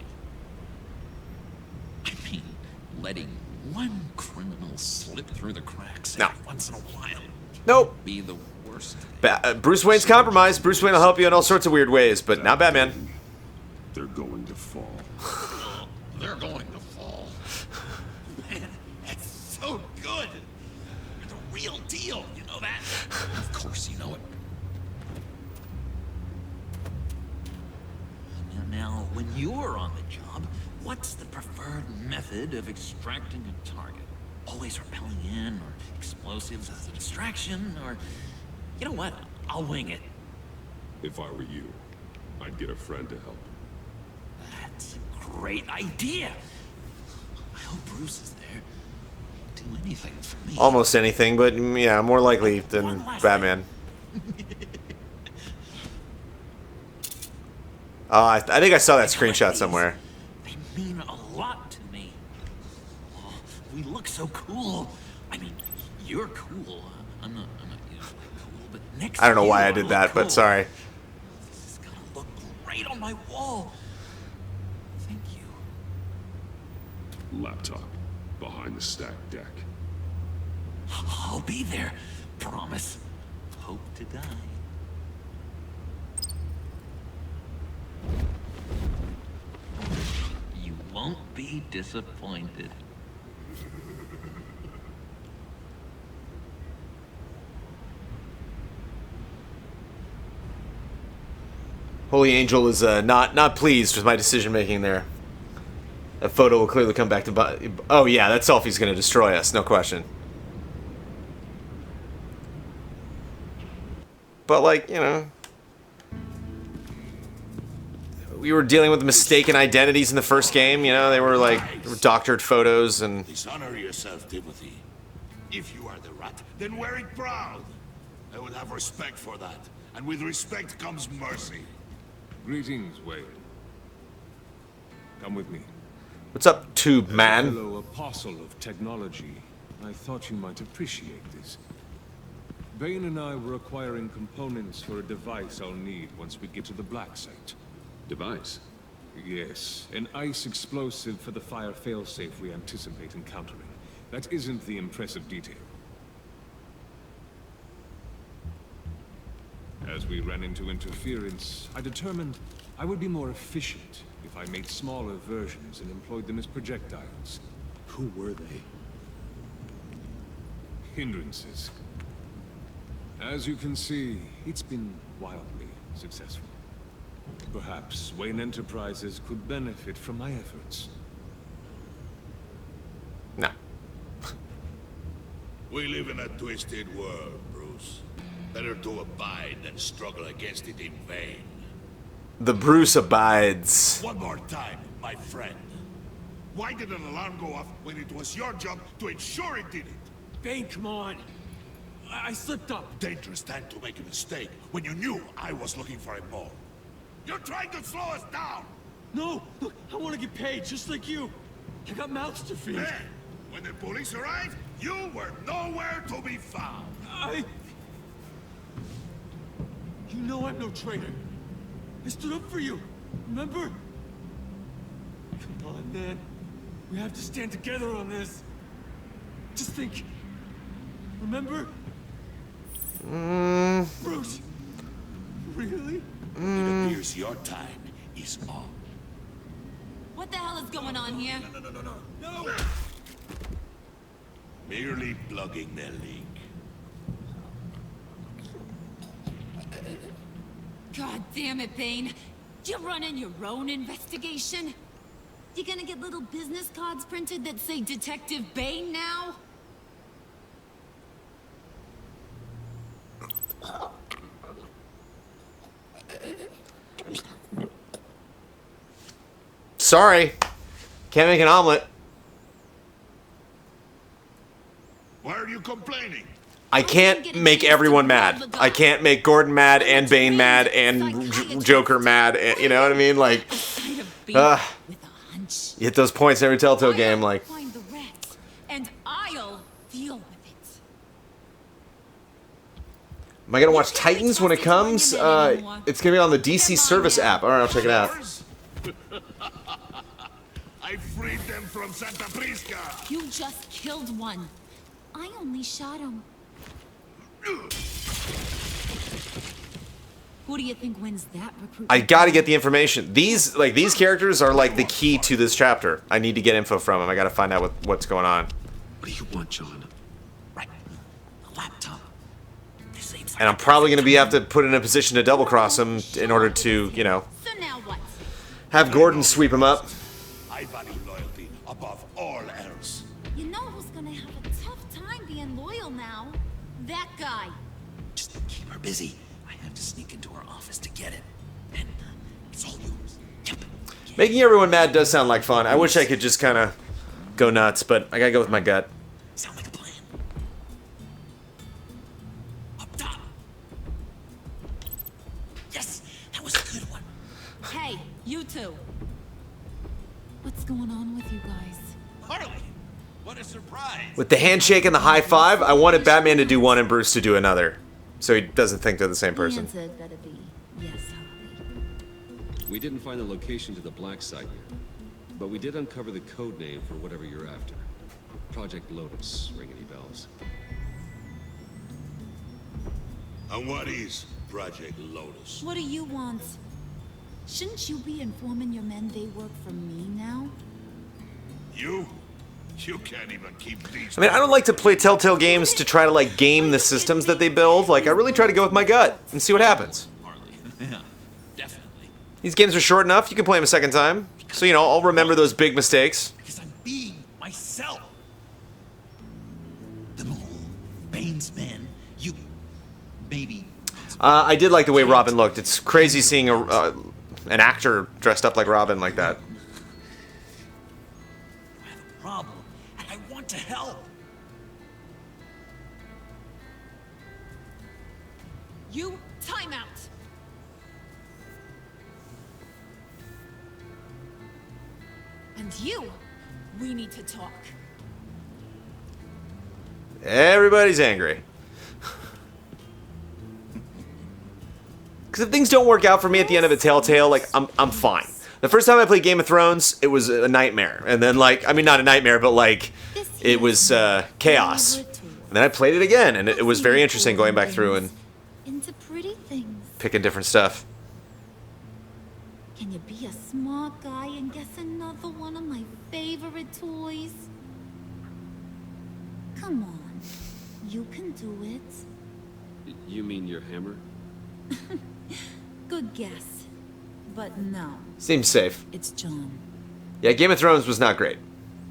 I mean, letting one criminal slip through the cracks every once in a while. Nope. Be the worst. Bruce Wayne's compromised. Bruce Wayne will help you in all sorts of weird ways, but not Batman. They're going to fall. They're going to fall. Man, that's so good. You're the real deal, you know that? Of course you know it. Now, when you're on the job, what's the preferred method of extracting a target? Always rappelling in, or explosives as a distraction, or... You know what? I'll wing it. If I were you, I'd get a friend to help. That's a great idea. I hope Bruce is there. He'd do anything for me. Almost anything, but yeah, more likely than Batman. I think I saw that screenshot somewhere. They mean a lot to me. Oh, we look so cool. I mean, you're cool. I'm not usually cool, but next I don't know why I to you, did that, cool. but sorry. This is gonna look great on my wall. Thank you. Laptop behind the stacked deck. I'll be there. Promise. Hope to die. You won't be disappointed. Holy Angel is not pleased with my decision making there. That photo will clearly come back to... Oh yeah, that selfie's gonna destroy us, no question. But like, you know... We were dealing with mistaken identities in the first game, you know? They were like doctored photos and... Dishonor yourself, Timothy. If you are the rat, then wear it proud. I would have respect for that. And with respect comes mercy. Greetings, Wayne. Come with me. What's up, tube man? As a fellow apostle of technology, I thought you might appreciate this. Bane and I were acquiring components for a device I'll need once we get to the Black Site. Device? Yes, an ice explosive for the fire failsafe we anticipate encountering. That isn't the impressive detail. As we ran into interference, I determined I would be more efficient if I made smaller versions and employed them as projectiles. Who were they? Hindrances. As you can see, it's been wildly successful. Perhaps Wayne Enterprises could benefit from my efforts. No. We live in a twisted world, Bruce. Better to abide than struggle against it in vain. The Bruce abides. One more time, my friend. Why did an alarm go off when it was your job to ensure it didn't? Bane, come on. I slipped up. Dangerous time to make a mistake when you knew I was looking for a mole. You're trying to slow us down! No! Look, I want to get paid, just like you. I got mouths to feed. Then, when the police arrived, you were nowhere to be found. You know I'm no traitor. I stood up for you, remember? Come on, man. We have to stand together on this. Just think. Remember? Bruce. Really? It appears your time is up. What the hell is going on here? No! Merely plugging the leak. God damn it, Bane. You running your own investigation? You gonna get little business cards printed that say Detective Bane now? Sorry. Can't make an omelet. Why are you complaining? I can't make everyone mad. I can't make Gordon mad and Bane mad and Joker mad. And, you know what I mean? Like, you hit those points in every Telltale game. Like, Find the rats, and I'll deal with it. am I gonna watch Titans when it comes? It's gonna be on the DC Service app. All right, I'll check it out. I freed them from Santa Prisca. You just killed one. I only shot him. Who do you think wins that recruitment? I gotta get the information. These characters are like the key to this chapter. I need to get info from them. I gotta find out what's going on. What do you want, John? Right. A laptop. And I'm probably gonna have to put in a position to double cross him in order to, you know, So now what? have Gordon sweep him up. I value loyalty above all else. You know who's gonna have a tough time being loyal now? That guy. Just keep her busy. I have to sneak into her office to get it. And it's all yours. Yep. Making everyone mad does sound like fun. I wish I could just kind of go nuts, but I gotta go with my gut. Sound like a plan. Up top. Yes, that was a good one. Hey, you two. What's going on with you guys? Harley, what a surprise. With the handshake and the high five, I wanted Batman to do one and Bruce to do another, so he doesn't think they're the same person. The answer better be yes, Harley. We didn't find the location to the black site yet, but we did uncover the code name for whatever you're after. Project Lotus. Ring any bells? And what is Project Lotus? What do you want? Shouldn't you be informing your men they work for me now? You? You can't even keep these. I mean, I don't like to play Telltale games to try to, like, game the systems that they build. Like, I really try to go with my gut and see what happens. Harley, yeah, definitely. These games are short enough, you can play them a second time. So, you know, I'll remember those big mistakes. Because I'm being myself. The mole, Bane's men, you, maybe. I did like the way Robin looked. It's crazy seeing an actor dressed up like Robin like that. I have a problem, and I want to help. You, time out. And you, we need to talk. Everybody's angry. Because if things don't work out for me at the end of a Telltale, like, I'm fine. The first time I played Game of Thrones, it was a nightmare. And then, like, I mean, not a nightmare, but, like, it was chaos. And then I played it again, and it was very interesting going back through and Into pretty things. picking different stuff. Can you be a smart guy and guess another one of my favorite toys? Come on. You can do it. You mean your hammer? Good guess. But no. Seems safe. It's John. Yeah, Game of Thrones was not great.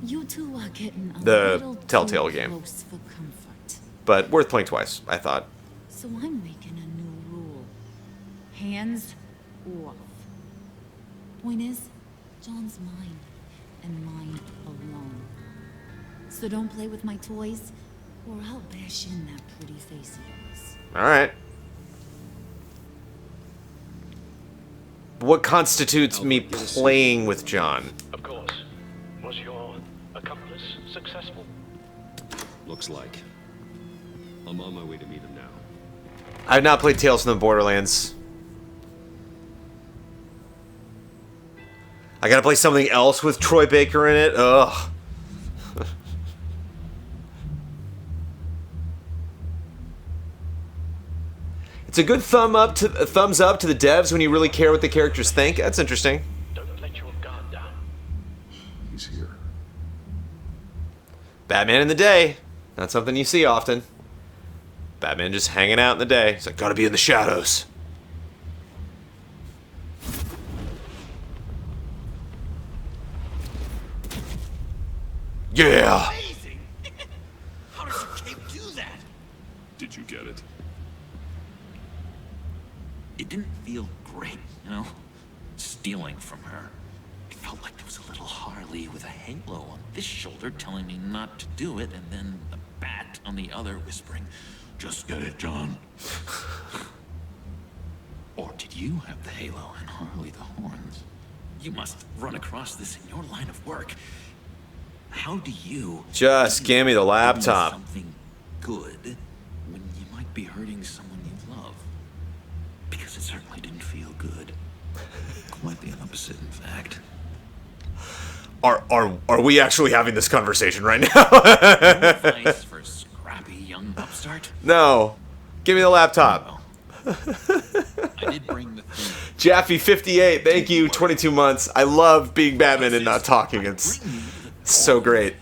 You two are getting a The little Telltale too game. close for comfort. But worth playing twice, I thought. So I'm making a new rule. Hands off. Point is, John's mine, and mine alone. So don't play with my toys, or I'll bash in that pretty face of yours. Alright. What constitutes me playing with John? Of course. Was your accomplice successful? Looks like. I'm on my way to meet him now. I've not played Tales from the Borderlands. I gotta play something else with Troy Baker in it? Ugh. It's a good thumbs up to the devs when you really care what the characters think. That's interesting. Don't let your guard down. He's here. Batman in the day. Not something you see often. Batman just hanging out in the day. He's like, gotta be in the shadows. Yeah! Amazing! How does your cape do that? Did you get it? It didn't feel great, you know? Stealing from her. It felt like there was a little Harley with a halo on this shoulder telling me not to do it, and then a bat on the other whispering, "Just get it, John." Or did you have the halo and Harley the horns? You must run across this in your line of work. How do you... Just give me the laptop. Something good when you might be hurting someone you love. Because it certainly didn't feel good. Quite the opposite, in fact. Are we actually having this conversation right now? No advice for a scrappy young upstart? No. Give me the laptop. I did bring the thing. Jaffe58, thank you, 22 months. I love being Batman and not talking. It's so great.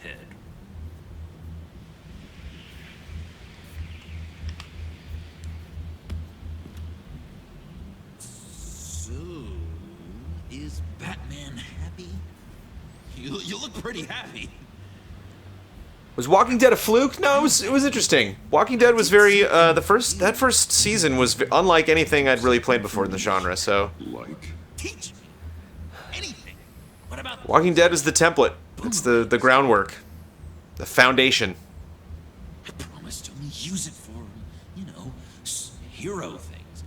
So, is Batman happy? You look pretty happy. Was Walking Dead a fluke? No, it was interesting. Walking Dead was very that first season was unlike anything I'd really played before in the genre. So, Teach me anything. What about Walking Dead is the template. It's the groundwork, the foundation. I promised to only use it for, you know, hero things.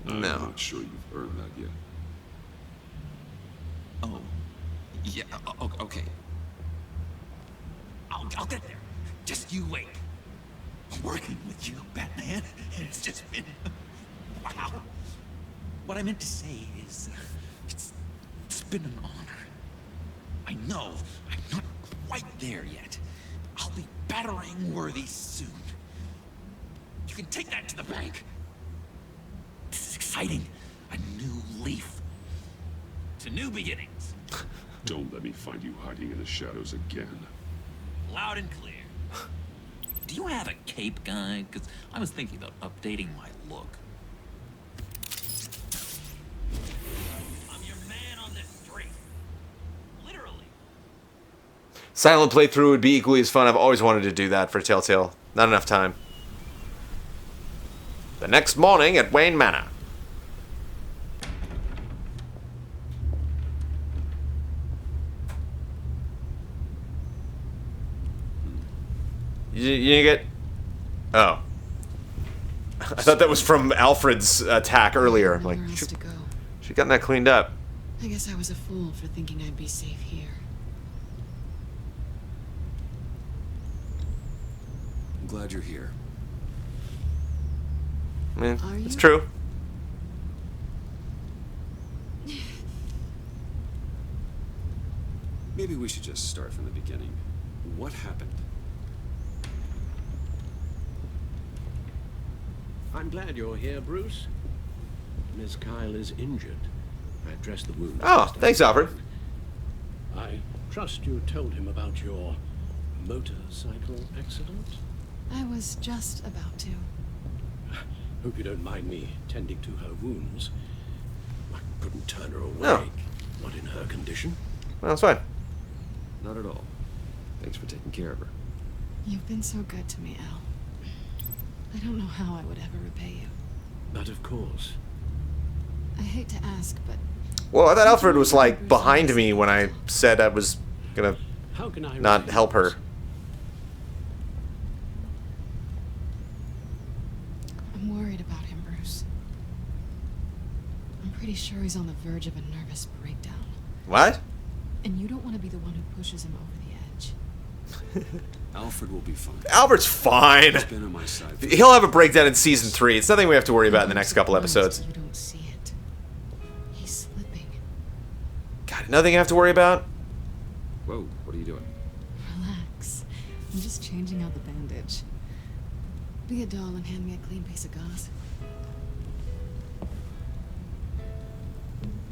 I'm not sure you've earned that yet. Oh, yeah. Okay. I'll get there. Just you wait. Working with you, Batman, it's just been... wow. What I meant to say is, it's been an honor. I know I'm not quite there yet. I'll be battering worthy soon. You can take that to the bank. This is exciting. A new leaf. To new beginnings. Don't let me find you hiding in the shadows again. Loud and clear. Do you have a cape, guy? Because I was thinking about updating my look. I'm your man on this street. Literally. Silent playthrough would be equally as fun. I've always wanted to do that for Telltale. Not enough time. The next morning at Wayne Manor. You didn't get... Oh. I thought that was from Alfred's attack earlier. I'm like, Nowhere else to go. she gotten that cleaned up. I guess I was a fool for thinking I'd be safe here. I'm glad you're here. Yeah, Are it's you? true. Maybe we should just start from the beginning. What happened? I'm glad you're here, Bruce. Miss Kyle is injured. I've dressed the wound. Oh, thanks, Alfred. I trust you told him about your motorcycle accident? I was just about to. Hope you don't mind me tending to her wounds. I couldn't turn her away. No. Not in her condition. Well, that's fine. Not at all. Thanks for taking care of her. You've been so good to me, Al. I don't know how I would ever repay you. But of course. I hate to ask, but... Well, I thought Alfred was, like, behind me when I said I was gonna How can I not help her. I'm worried about him, Bruce. I'm pretty sure he's on the verge of a nervous breakdown. What? And you don't want to be the one who pushes him over the edge. Alfred will be fine. Alfred's fine. He's been on my side. He'll have a breakdown in season 3. It's nothing we have to worry about in the next couple episodes. You don't see it. He's slipping. God, nothing I have to worry about? Whoa, what are you doing? Relax. I'm just changing out the bandage. Be a doll and hand me a clean piece of gauze.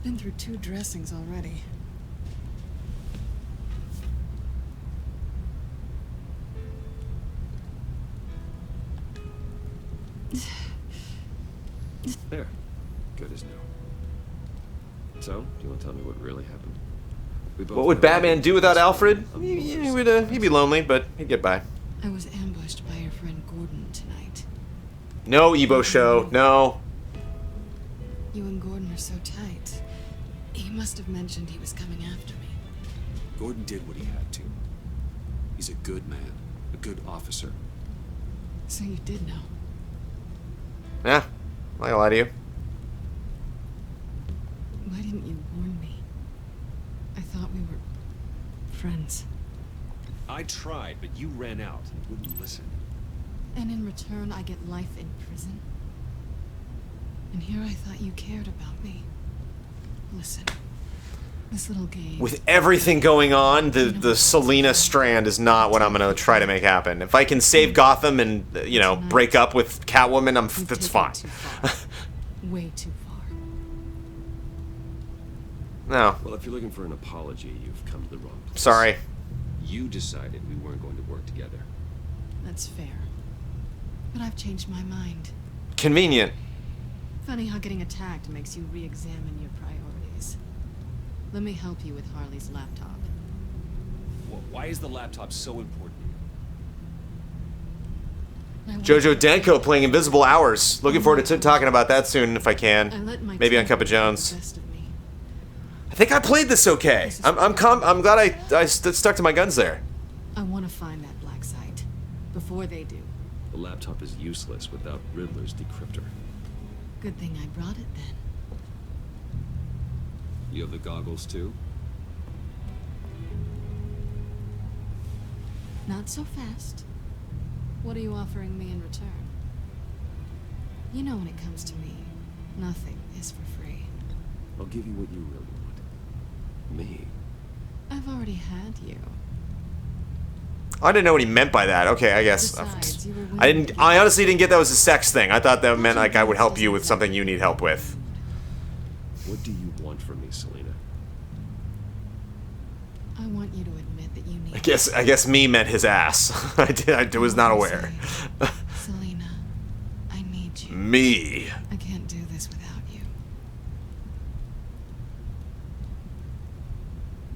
Been through 2 dressings already. There. Good as new. So, do you want to tell me what really happened? What would Batman do without Alfred? He'd be lonely, but he'd get by. I was ambushed by your friend Gordon tonight. No, Ebo show. No. You and Gordon are so tight. He must have mentioned he was coming after me. Gordon did what he had to. He's a good man, a good officer. So you did know. Yeah, I'm not gonna lie to you. Why didn't you warn me? I thought we were friends. I tried, but you ran out and wouldn't listen. And in return, I get life in prison. And here I thought you cared about me. Listen, this little game... With everything going on, the Selina strand is not what I'm gonna try to make happen. If I can save Gotham and, you know, break up with Catwoman, that's fine. Way too far. No. Well, if you're looking for an apology, you've come to the wrong place. Sorry. You decided we weren't going to work together. That's fair. But I've changed my mind. Convenient. Funny how getting attacked makes you re-examine your priorities. Let me help you with Harley's laptop. Why is the laptop so important? Jojo Denko playing Invisible Hours. Looking forward to talking about that soon if I can. Maybe on Cup of Jones. I think I played this okay. I'm glad I stuck to my guns there. I want to find that black site before they do. The laptop is useless without Riddler's decryptor. Good thing I brought it then. You have the goggles too? Not so fast. What are you offering me in return? You know when it comes to me, nothing is for free. I'll give you what you really want. Me. I've already had you. I didn't know what he meant by that. Okay, I guess. I honestly didn't get that was a sex thing. I thought that meant like I would help you with something you need help with. What do you want from me, Selina? I want you to admit that you need... I guess me meant his ass. I was not aware. Selina, I need you. Me. I can't do this without you.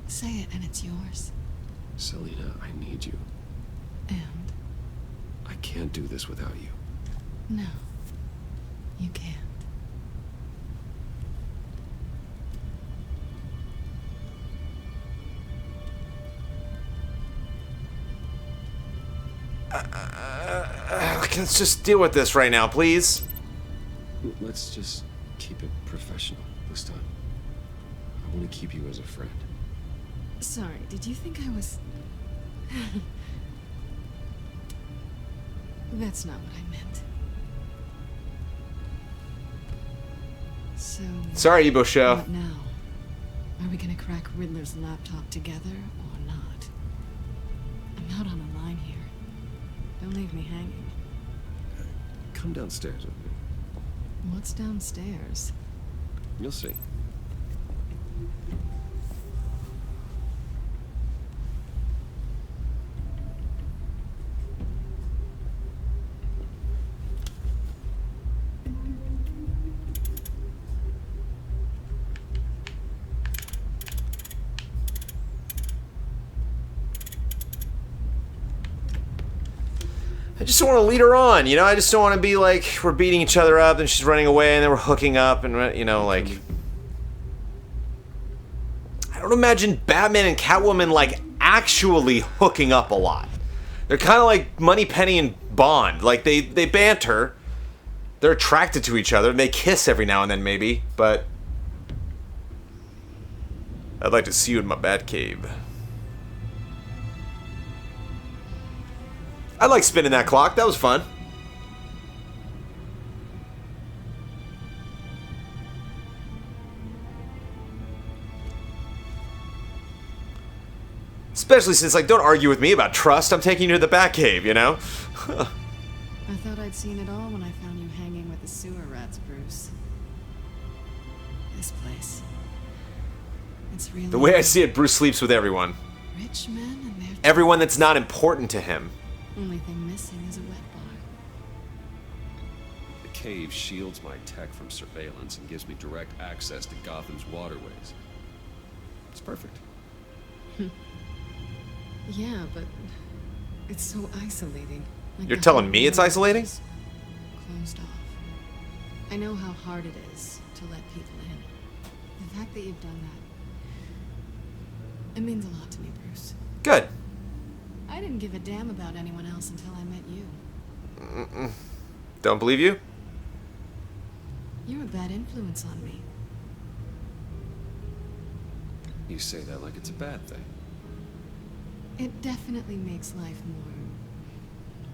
Say it and it's yours. Selina, I need you. And? I can't do this without you. No, you can't. Let's just deal with this right now, please. Let's just keep it professional this time. I want to keep you as a friend. Sorry, did you think I was... That's not what I meant. So... Sorry, Ebo Show. What now? Are we gonna crack Riddler's laptop together, or not? I'm out on a line here. Don't leave me hanging. Come downstairs with me. What's downstairs? You'll see. I just want to lead her on, you know? I just don't want to be like, we're beating each other up and she's running away and then we're hooking up and, you know, like... I don't imagine Batman and Catwoman, like, actually hooking up a lot. They're kind of like Moneypenny and Bond. Like, they banter. They're attracted to each other and they kiss every now and then, maybe, but... I'd like to see you in my Batcave. I like spinning that clock. That was fun. Especially since, like, don't argue with me about trust. I'm taking you to the Batcave, you know? I thought I'd seen it all when I found you hanging with the sewer rats, Bruce. This place. It's really... The way I see it, Bruce sleeps with everyone. Rich men and their... Everyone that's not important to him. Only thing missing is a wet bar. The cave shields my tech from surveillance and gives me direct access to Gotham's waterways. It's perfect. Yeah, but it's so isolating. Like You're telling me it's isolating? Closed off. I know how hard it is to let people in. The fact that you've done that, it means a lot to me, Bruce. Good. I didn't give a damn about anyone else until I met you. Don't believe you? You're a bad influence on me. You say that like it's a bad thing. It definitely makes life more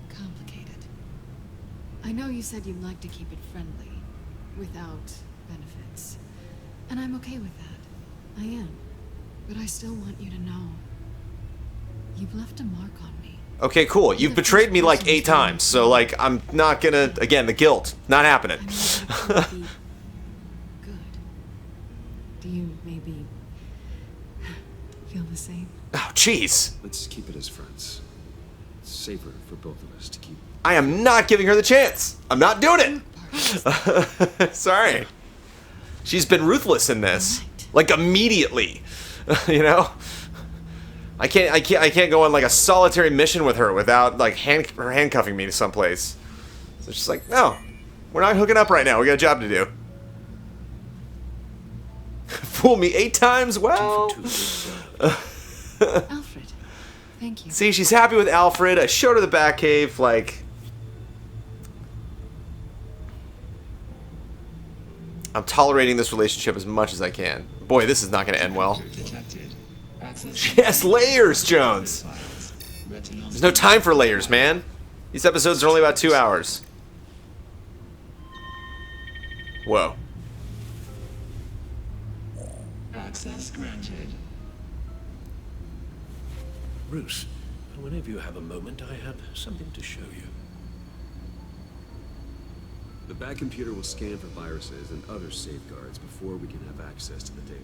complicated. I know you said you'd like to keep it friendly, without benefits. And I'm okay with that. I am. But I still want you to know. You've left a mark on me. Okay, cool. You've betrayed me like 8 times, so, like, I'm not gonna... Again, the guilt. Not happening. Good. Do you maybe feel the same? Oh, jeez. Let's keep it as friends. It's safer for both of us to keep... I am not giving her the chance. I'm not doing it. Sorry. She's been ruthless in this. Like, immediately. You know? I can't go on, like, a solitary mission with her without, like, her handcuffing me to someplace. So she's like, no. We're not hooking up right now. We got a job to do. Fool me 8 times? Well... Alfred, thank you. See, she's happy with Alfred. I showed her the Batcave, like... I'm tolerating this relationship as much as I can. Boy, this is not going to end well. She has layers, Jones! There's no time for layers, man. These episodes are only about 2 hours. Whoa. Access granted. Bruce, whenever you have a moment, I have something to show you. The Bat computer will scan for viruses and other safeguards before we can have access to the data.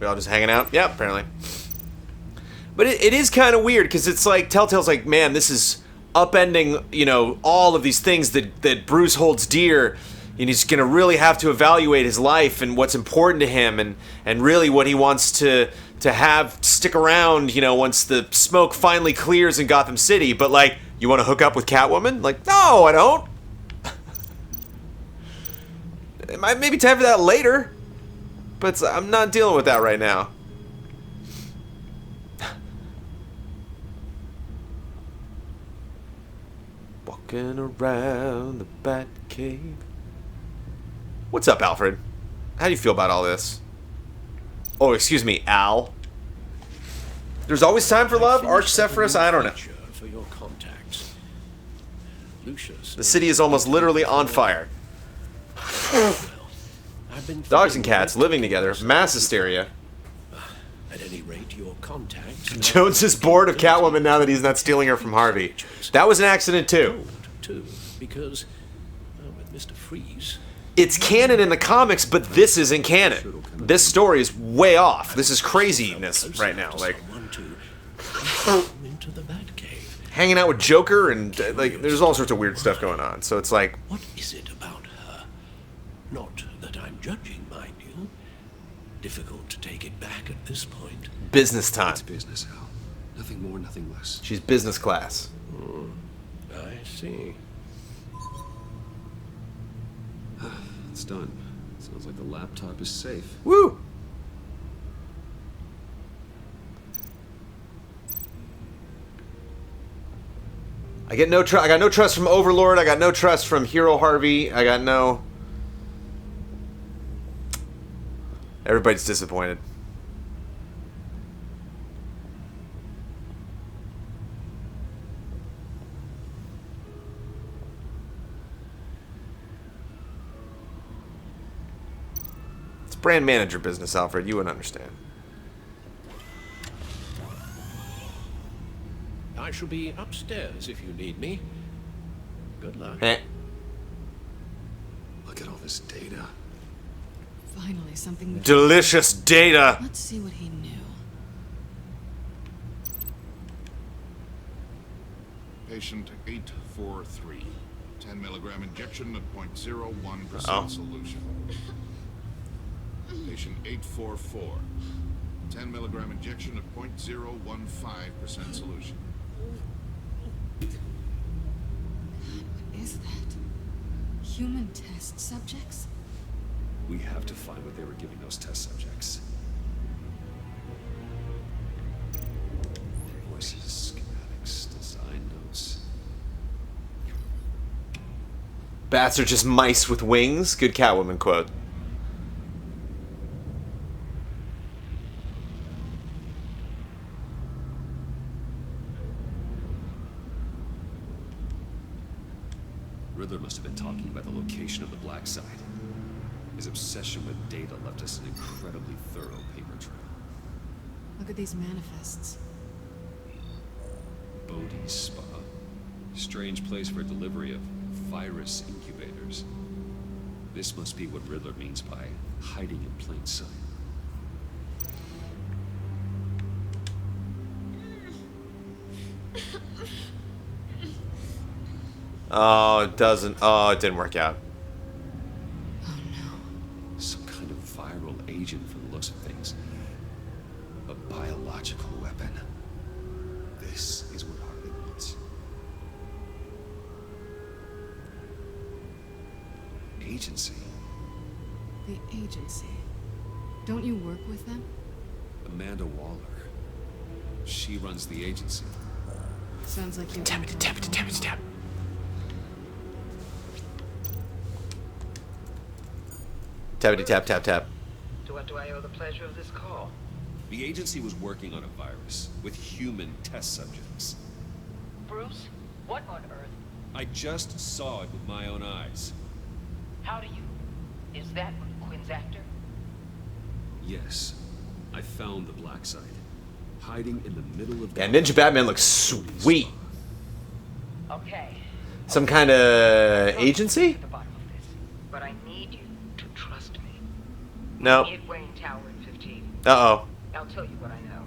We all just hanging out? Yeah, apparently. But it is kind of weird, because it's like, Telltale's like, man, this is upending, you know, all of these things that Bruce holds dear, and he's going to really have to evaluate his life and what's important to him, and really what he wants to have stick around, you know, once the smoke finally clears in Gotham City. But, like, you want to hook up with Catwoman? Like, no, I don't. It might maybe time for that later. But I'm not dealing with that right now. Walking around the Batcave. What's up, Alfred? How do you feel about all this? Oh, excuse me, Al. There's always time for love? Archcephalus? I don't know. For your contacts. Lucius. The city is almost literally on fire. Dogs and cats living together. Mass hysteria. At any rate, your contacts. Jones is bored of Catwoman now that he's not stealing her from Harvey. That was an accident too. Because with Mr. Freeze. It's canon in the comics, but this isn't canon. This story is way off. This is craziness right now. Like Into the Batcave. hanging out with Joker and like there's all sorts of weird stuff going on. So it's like, what is it about her? Not that I'm judging, mind you. Difficult to take it back at this point. Business time. It's business, Al. Nothing more, nothing less. She's business class. I see. It's done. Sounds like the laptop is safe. Woo! I got no trust from Overlord. I got no trust from Hero Harvey. I got no. Everybody's disappointed. It's brand manager business, Alfred. You wouldn't understand. I shall be upstairs if you need me. Good luck. Look at all this data. Finally, something. Delicious data. Let's see what he knew. Patient 843. 10 milligram injection at 0.01% solution. Patient 844. 10 milligram injection at 0.015% solution. What is that? Human test subjects? We have to find what they were giving those test subjects. Invoices, schematics, design notes. Bats are just mice with wings. Good Catwoman quote. Riddler must have been talking about the location of the black site. His obsession with data left us an incredibly thorough paper trail. Look at these manifests. Bodhi's Spa. Strange place for delivery of virus incubators. This must be what Riddler means by hiding in plain sight. Oh, it doesn't. Oh, it didn't work out. Some kind of viral agent from the looks of things. A biological weapon. This is what Harley wants. Agency. The agency. Don't you work with them? Amanda Waller. She runs the agency. Sounds like you. Tap it, tap it, tap it, tap it. Tappity tap tap tap. To what do I owe the pleasure of this call? The agency was working on a virus with human test subjects. Bruce, what on earth? I just saw it with my own eyes. How do you? Is that Quinn's actor? Yes. I found the black site. Hiding in the middle of... Yeah, Ninja Batman looks sweet. Okay. Some kind of agency? At the bottom of this, but I need you to trust me. No. Meet at Wayne Tower in 15. Uh-oh. I'll tell you what I know.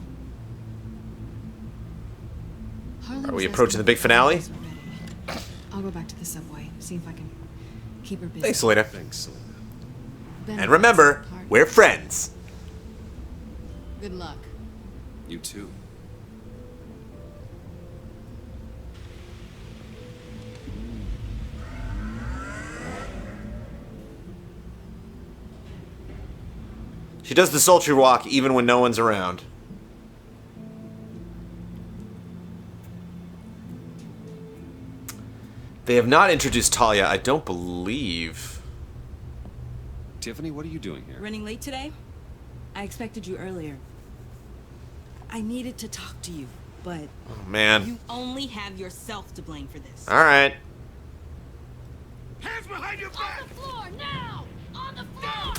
Harley Are we was approaching the asking big finale? if we're ready. I'll go back to the subway, see if I can keep her busy. Thanks, Selena. Thanks, Selena. Ben And remember, has a part. we're friends. Good luck. You too. She does the sultry walk even when no one's around. They have not introduced Talia, I don't believe. Tiffany, what are you doing here? Running late today? I expected you earlier. I needed to talk to you, but... Oh, man. You only have yourself to blame for this. Alright. Hands behind your back! On the floor, now! On the floor!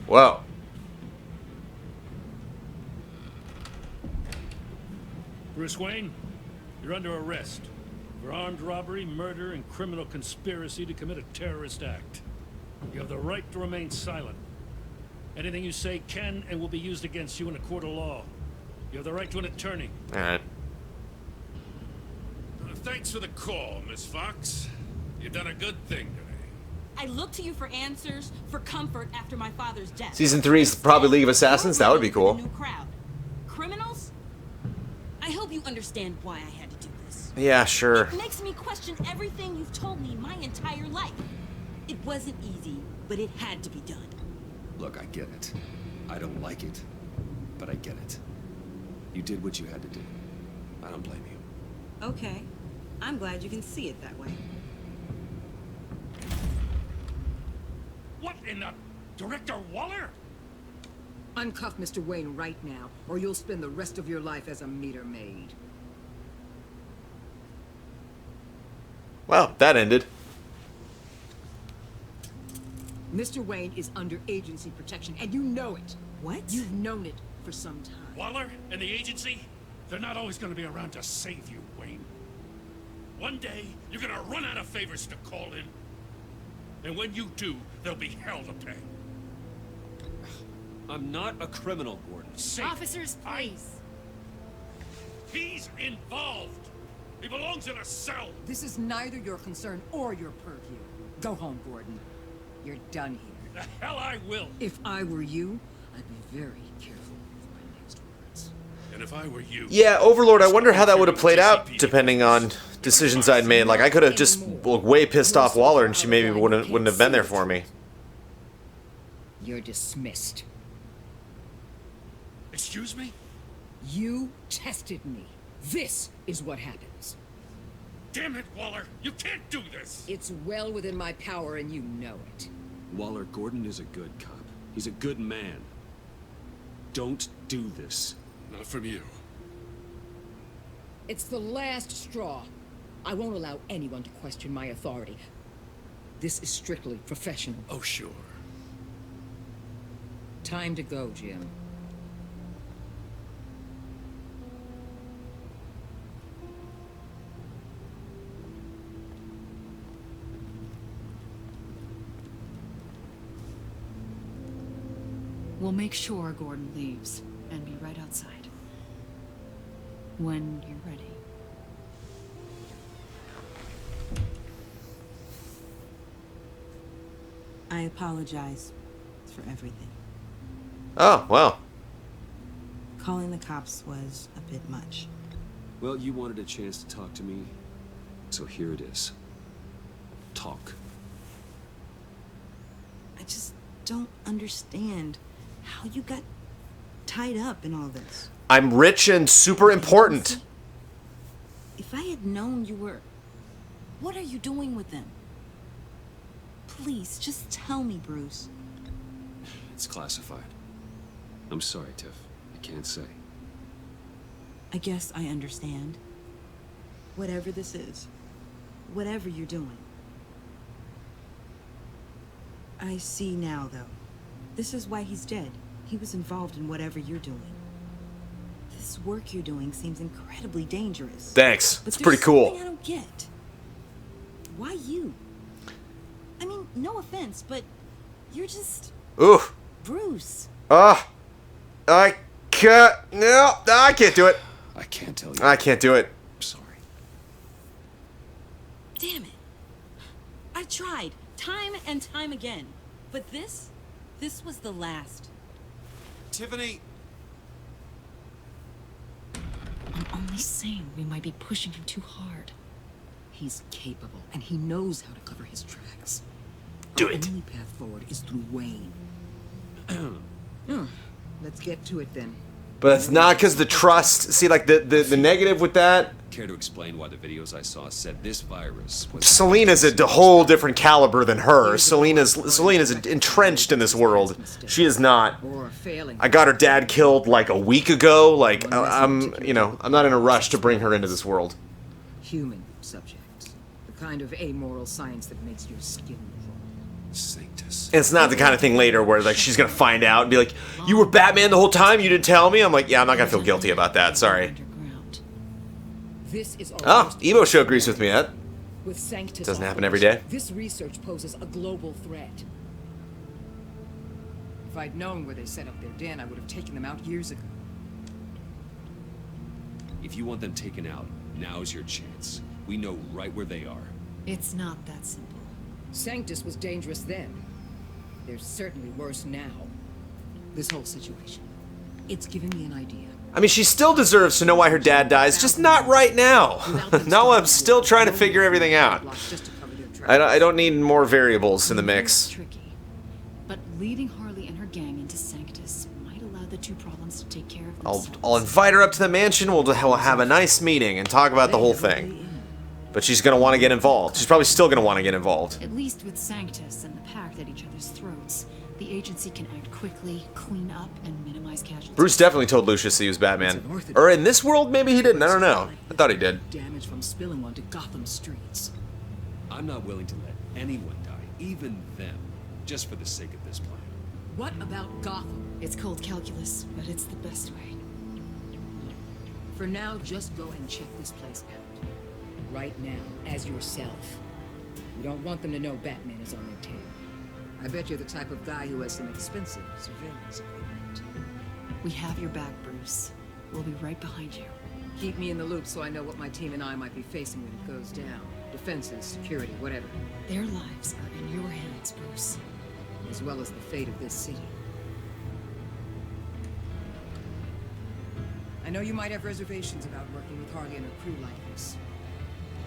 Whoa. Bruce Wayne, you're under arrest for armed robbery, murder, and criminal conspiracy to commit a terrorist act. You have the right to remain silent. Anything you say can and will be used against you in a court of law. You have the right to an attorney. Alright. Thanks for the call, Miss Fox. You've done a good thing today. I look to you for answers, for comfort after my father's death. Season 3 is probably League of Assassins. That would be cool. New crowd. Criminals? I hope you understand why I had to do this. Yeah, sure. It makes me question everything you've told me my entire life. It wasn't easy, but it had to be done. Look, I get it. I don't like it, but I get it. You did what you had to do. I don't blame you. Okay. I'm glad you can see it that way. What in the... Director Waller? Uncuff Mr. Wayne right now, or you'll spend the rest of your life as a meter maid. Well, that ended. Mr. Wayne is under agency protection, and you know it. What? You've known it for some time. Waller and the agency? They're not always going to be around to save you, Wayne. One day, you're going to run out of favors to call in. And when you do, there'll be hell to pay. I'm not a criminal, Gordon. Safe. Officers, please. He's involved. He belongs in a cell. This is neither your concern or your purview. Go home, Gordon. You're done here. The hell I will. If I were you, I'd be very careful with my next words. And if I were you... Yeah, Overlord, I wonder how that would have played out, depending on decisions I'd made. Like, I could have just way pissed off Waller, and she maybe wouldn't have been there for me. You're dismissed. Excuse me? You tested me. This is what happens. Damn it, Waller! You can't do this! It's well within my power, and you know it. Waller, Gordon is a good cop. He's a good man. Don't do this. Not from you. It's the last straw. I won't allow anyone to question my authority. This is strictly professional. Oh, sure. Time to go, Jim. We'll make sure Gordon leaves and be right outside. When you're ready. I apologize for everything. Oh, well. Calling the cops was a bit much. Well, you wanted a chance to talk to me, so here it is. Talk. I just don't understand how you got tied up in all this. I'm rich and super important. If I had known you were... What are you doing with them? Please, just tell me, Bruce. It's classified. I'm sorry, Tiff. I can't say. I guess I understand. Whatever this is. Whatever you're doing. I see now, though. This is why he's dead. He was involved in whatever you're doing. This work you're doing seems incredibly dangerous. Thanks. But It's pretty there's cool. something I don't get. Why you? I mean, no offense, but you're just... Ooh. Bruce. I can't. No, I can't do it. I can't tell you. I can't do it. I'm sorry. Damn it. I tried, time and time again. But this was the last. Tiffany! I'm only saying we might be pushing him too hard. He's capable, and he knows how to cover his tracks. Do Our it. only path forward is through Wayne. Let's get to it then. But it's not because the trust. See, like, the negative with that, Care to explain why the videos I saw said this virus was... Selena's a whole different caliber than her. Selena's entrenched in this world. She is not. Or failing. I got her dad killed like a week ago. Like, I'm not in a rush to bring her into this world. Human subjects. The kind of amoral science that makes your skin crawl. Sanctus. And it's not the kind of thing later where, like, she's gonna find out and be like, "You were Batman the whole time, you didn't tell me?" I'm like, yeah, I'm not gonna feel guilty about that, sorry. This is Oh, Evo Show agrees with me. That with Sanctus doesn't happen every day. This research poses a global threat. If I'd known where they set up their den, I would have taken them out years ago. If you want them taken out, now's your chance. We know right where they are. It's not that simple. Sanctus was dangerous then. They're certainly worse now. This whole situation, it's given me an idea. I mean, she still deserves to know why her dad dies, just not right now. Now I'm still trying to figure everything out. I don't need more variables in the mix. Tricky. But leading Harley and her gang into Sanctus might allow the two problems to take care of themselves. I'll invite her up to the mansion, we'll have a nice meeting and talk about the whole thing. But she's gonna want to get involved. She's probably still gonna want to get involved. At least with Sanctus and the pact at each other's throats, the agency can act quickly, clean up, and minimize casualties. Bruce definitely told Lucius he was Batman. Or in this world, maybe he didn't. I don't know. I thought he did. Damage from spilling onto Gotham streets. I'm not willing to let anyone die, even them, just for the sake of this plan. What about Gotham? It's cold calculus, but it's the best way. For now, just go and check this place out. Right now, as yourself. You don't want them to know Batman is on their tail. I bet you're the type of guy who has some expensive surveillance equipment. We have your back, Bruce. We'll be right behind you. Keep me in the loop so I know what my team and I might be facing when it goes down. Defenses, security, whatever. Their lives are in your hands, Bruce. As well as the fate of this city. I know you might have reservations about working with Harley and her crew like this.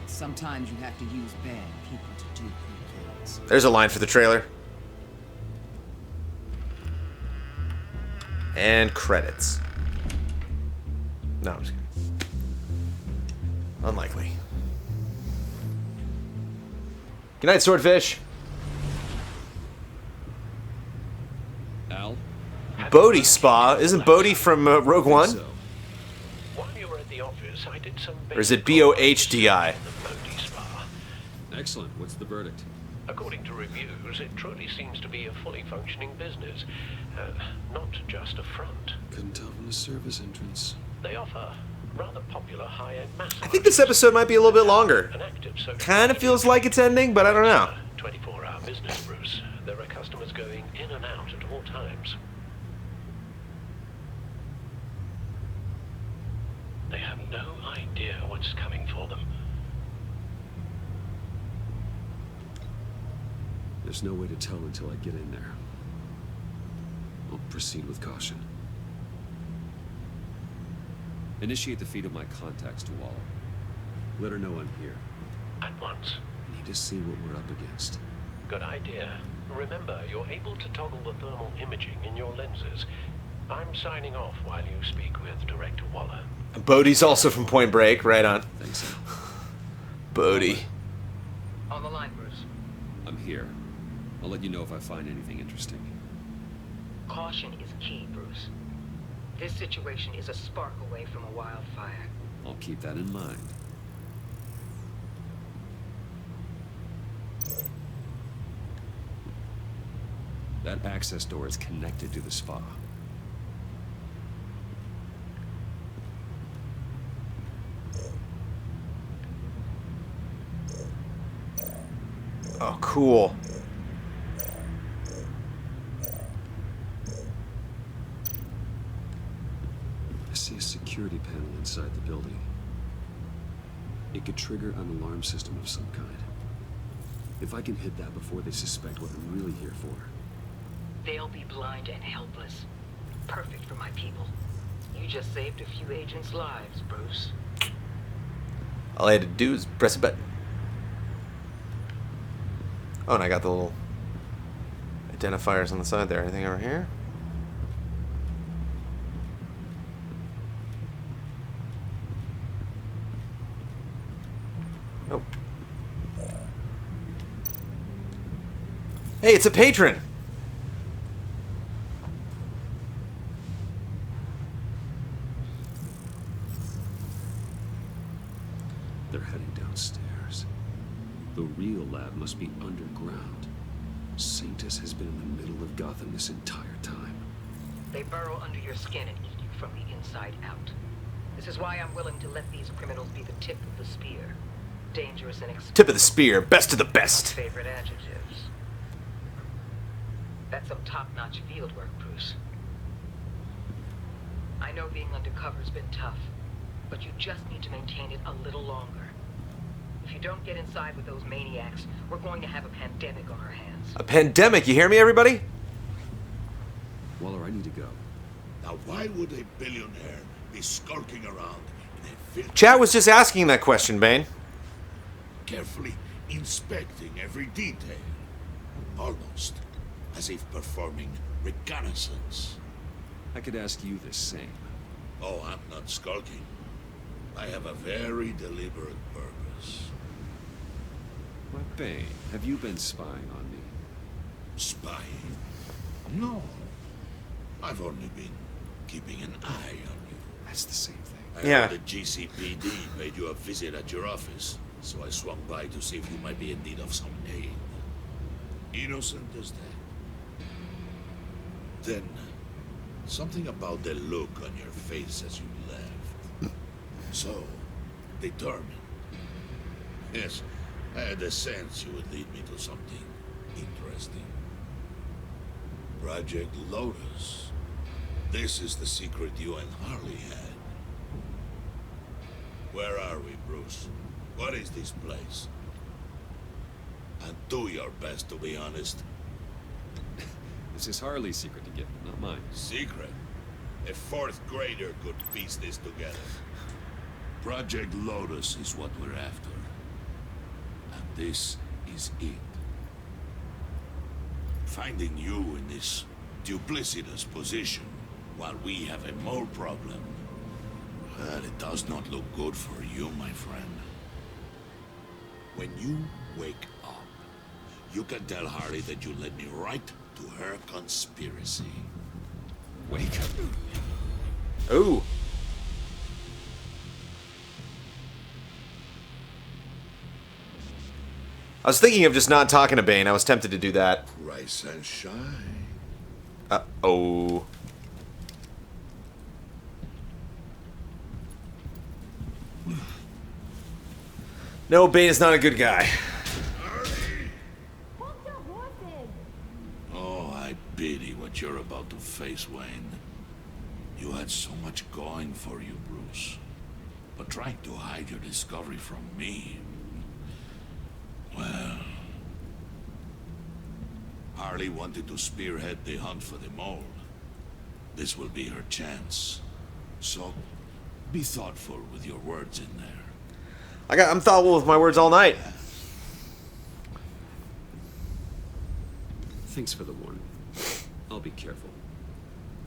Sometimes you have to use bad people to do good things. There's a line for the trailer. And credits. No, I'm just kidding. Unlikely. Good night, Swordfish. Al? Bodhi Spa? Isn't Bodhi from Rogue One? So. While you were at the office, I did some Or is it B-O-H-D-I? Bodhi Spa. Excellent. What's the verdict? According to reviews, it truly seems to be a fully functioning business. Not just a front. Couldn't tell from the service entrance. They offer rather popular high-end massage. I think this episode might be a little bit longer. An active social Kind of feels like it's ending, but I don't know. 24-hour business, Bruce. There are customers going in and out at all times. They have no idea what's coming for them. There's no way to tell until I get in there. I'll proceed with caution. Initiate the feed of my contacts to Waller. Let her know I'm here. At once. I need to see what we're up against. Good idea. Remember, you're able to toggle the thermal imaging in your lenses. I'm signing off while you speak with Director Waller. Bodhi's also from Point Break, right on. Thanks, Al. Bodhi. On the line, Bruce. I'm here. I'll let you know if I find anything interesting. Caution is key, Bruce. This situation is a spark away from a wildfire. I'll keep that in mind. That access door is connected to the spa. Oh, cool. I see a security panel inside the building. It could trigger an alarm system of some kind. If I can hit that before they suspect what I'm really here for. They'll be blind and helpless. Perfect for my people. You just saved a few agents' lives, Bruce. All I had to do is press a button. Oh, and I got the little identifiers on the side there. Anything over here? Nope. Hey, it's a patron! They're heading downstairs. The real lab must be underground. Sanctus has been in the middle of Gotham this entire time. They burrow under your skin and eat you from the inside out. This is why I'm willing to let these criminals be the tip of the spear. Dangerous and expensive. Tip of the spear, best of the best. Favorite adjectives. That's some top-notch field work, Bruce. I know being undercover's been tough, but you just need to maintain it a little longer. If you don't get inside with those maniacs, we're going to have a pandemic on our hands. A pandemic, you hear me, everybody? Waller, I need to go. Now, why would a billionaire be skulking around in a filthy... Chat was just asking that question, Bane. Carefully inspecting every detail. Almost as if performing reconnaissance. I could ask you the same. Oh, I'm not skulking. I have a very deliberate purpose. Why, Bane, have you been spying on me? Spying? No. I've only been keeping an eye on you. That's the same thing. I Yeah. heard the GCPD paid you a visit at your office, so I swung by to see if you might be in need of some aid. Innocent as that. Then, something about the look on your face as you left. So, determined. Yes, I had a sense you would lead me to something interesting. Project Lotus. This is the secret you and Harley had. Where are we, Bruce? What is this place? And do your best to be honest. This is Harley's secret to get, not mine. Secret? A fourth grader could piece this together. Project Lotus is what we're after. And this is it. Finding you in this duplicitous position while we have a mole problem, well, it does not look good for you, my friend. When you wake up, you can tell Harley that you led me right to her conspiracy. Wake up. Ooh. I was thinking of just not talking to Bane. I was tempted to do that. Rise and shine. Uh-oh. No, Bane is not a good guy. Oh, I pity what you're about to face, Wayne. You had so much going for you, Bruce. But trying to hide your discovery from me... Well... Harley wanted to spearhead the hunt for the mole. This will be her chance. So, be thoughtful with your words in there. I'm thoughtful with my words all night. Thanks for the warning. I'll be careful.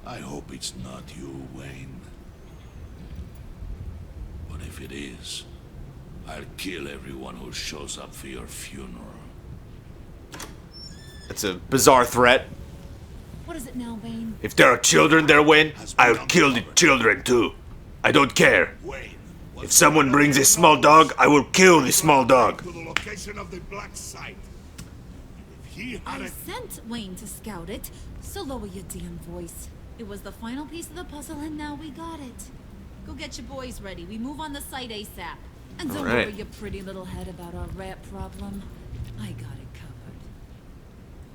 I hope it's not you, Wayne. But if it is, I'll kill everyone who shows up for your funeral. It's a bizarre threat. What is it now, Bane? If there are children there, Wayne, I'll kill the children too. I don't care. If someone brings a small dog, I will kill the small dog. To the location of the black site. If he had I sent Wayne to scout it, so lower your damn voice. It was the final piece of the puzzle, and now we got it. Go get your boys ready. We move on the site ASAP. And don't worry your pretty little head about our rat problem. I got it covered.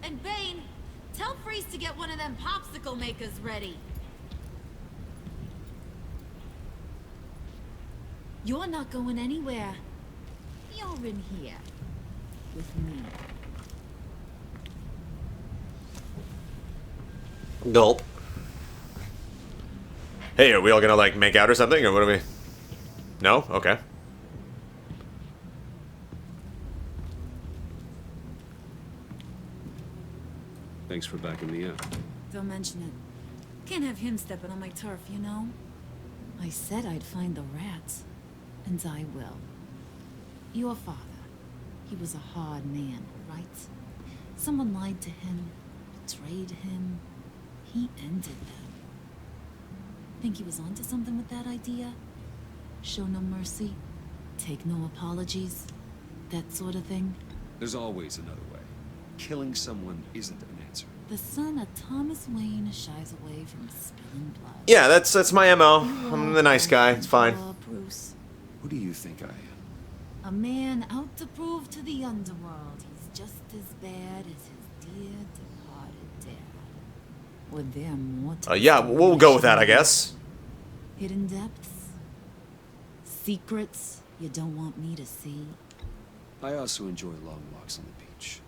And Bane, tell Freeze to get one of them popsicle makers ready. You're not going anywhere. You're in here. With me. Gulp. Hey, are we all gonna, like, make out or something? Or what are we... No? Okay. Thanks for backing me up. Don't mention it. Can't have him stepping on my turf, you know? I said I'd find the rats. And I will. Your father. He was a hard man, right? Someone lied to him, betrayed him. He ended them. Think he was onto something with that idea? Show no mercy, take no apologies, that sort of thing? There's always another way. Killing someone isn't an answer. The son of Thomas Wayne shies away from spilling blood. Yeah, that's my MO. I'm the nice guy. It's fine. Bruce. Who do you think I am? A man out to prove to the underworld he's just as bad as his dear departed dad. Or they're more Yeah, we'll go with that, I guess. Hidden depths? Secrets you don't want me to see? I also enjoy long walks on the beach.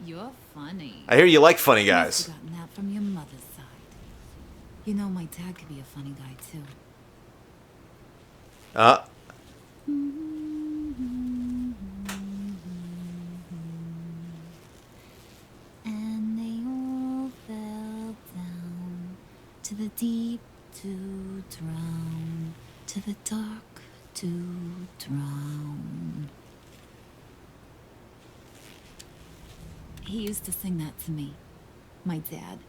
You're funny. I hear you like funny I've guys. gotten that from your mother's side. You know, my dad could be a funny guy, too. And they all fell down to the deep to drown, to the dark to drown. He used to sing that to me. My dad.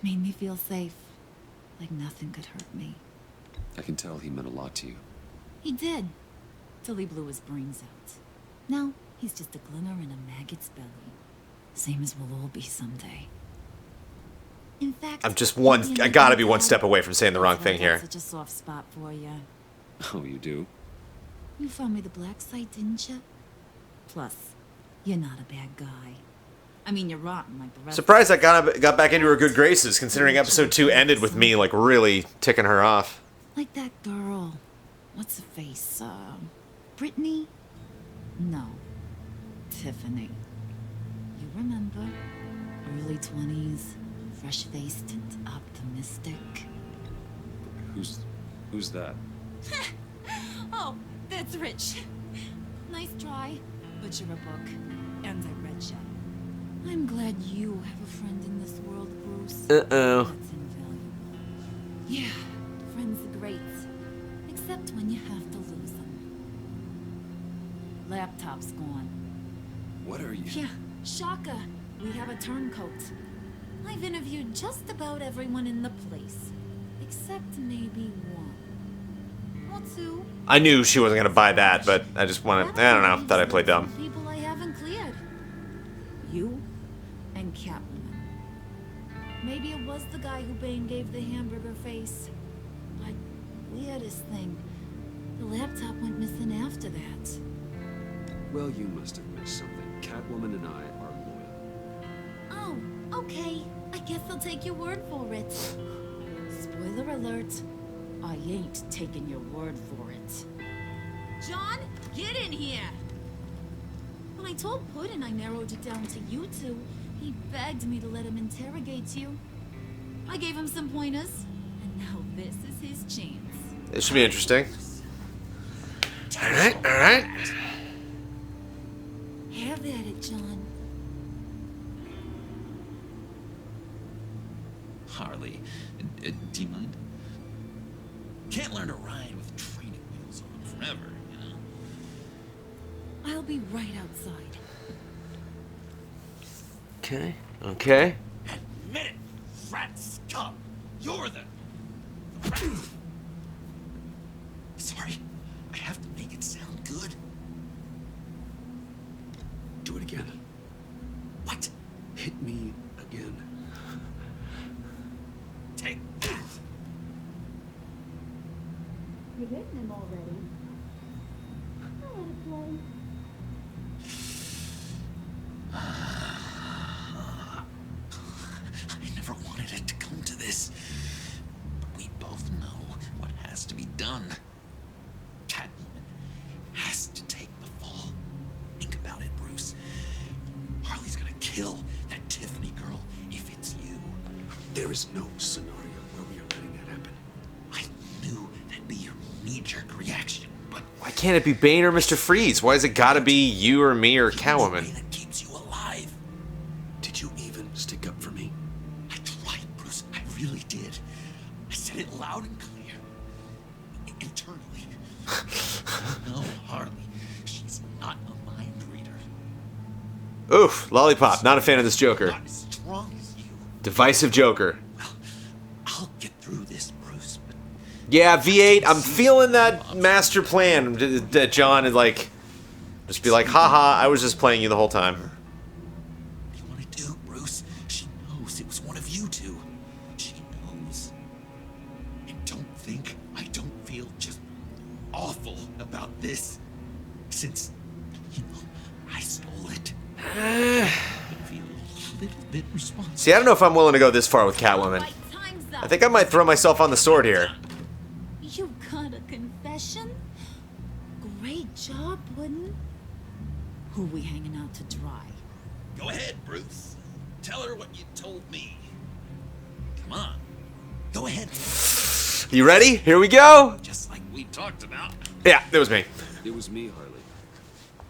Made me feel safe. Like nothing could hurt me. I can tell he meant a lot to you. He did. Till he blew his brains out. Now, he's just a glimmer in a maggot's belly. Same as we'll all be someday. In fact, I'm just one. I gotta be one step away from saying the wrong thing here. Such a soft spot for you. Oh, you do? You found me the black site, didn't you? Plus, you're not a bad guy. I mean, you're rotten like the rest. Surprised I got back into her good graces, considering episode 2 ended with me like really ticking her off. Like that girl. What's her face? Brittany? No. Tiffany. You remember? Early 20s, fresh-faced and optimistic. Who's that? Oh, that's Rich. Nice try, but you're a book, and I read you. I'm glad you have a friend in this world, Bruce. Uh-oh. That's invaluable. Yeah, friends are great. Except when you have to lose them. Laptop's gone. What are you? Yeah, shocker. We have a turncoat. I've interviewed just about everyone in the place. Except maybe one. Or two. I knew she wasn't gonna buy that, but I just wanted. I don't know. Thought I'd play dumb. People I haven't cleared. You and Catwoman. Maybe it was the guy who Bane gave the hamburger face. But weirdest thing, the laptop went missing after that. Well, you must have missed something. Catwoman and I are loyal. Oh, okay. I guess I'll take your word for it. Spoiler alert. I ain't taking your word for it. John, get in here! When I told Puddin' I narrowed it down to you two, he begged me to let him interrogate you. I gave him some pointers, and now this is his chance. This should be interesting. Alright, alright. Have at it, John. Harley, do you mind? Can't learn to ride with training wheels on forever, you know? I'll be right outside. Okay, okay. Admit it, rat scum! You're the... Sorry, I have to make it sound good. Do it again. What? Hit me again. Take that! You're hitting him already. I'll let it play. I never wanted it to come to this. But we both know what has to be done. Catwoman has to take the fall. Think about it, Bruce. Harley's gonna kill that Tiffany girl if it's you. There is no scenario where we are letting that happen. I knew that'd be your knee-jerk reaction, but Why can't it be Bane or Mr. Freeze? Why has it gotta be you or me or Catwoman? that keeps you alive. Did you even stick up for me? I tried, Bruce. I really did. I said it loud and clear. Internally. No, Harley. She's not a mind reader. Oof, lollipop. Not a fan of this Joker. Not as strong as you. Divisive Joker. I'll get through this, Bruce. But Yeah, V8, I'm feeling that master plan that John had, like, just be like, haha, I was just playing you the whole time. what do you want to do, Bruce? She knows it was one of you two. She knows. And don't think I don't feel just awful about this. Since, you know, I stole it. I feel a little bit responsible. See, I don't know if I'm willing to go this far with Catwoman. I think I might throw myself on the sword here. You got a confession? Great job, Puddin'? Who we hanging out to dry? Go ahead, Bruce. Tell her what you told me. Come on. Go ahead. You ready? Here we go. Just like we talked about. Yeah, it was me. It was me, Harley.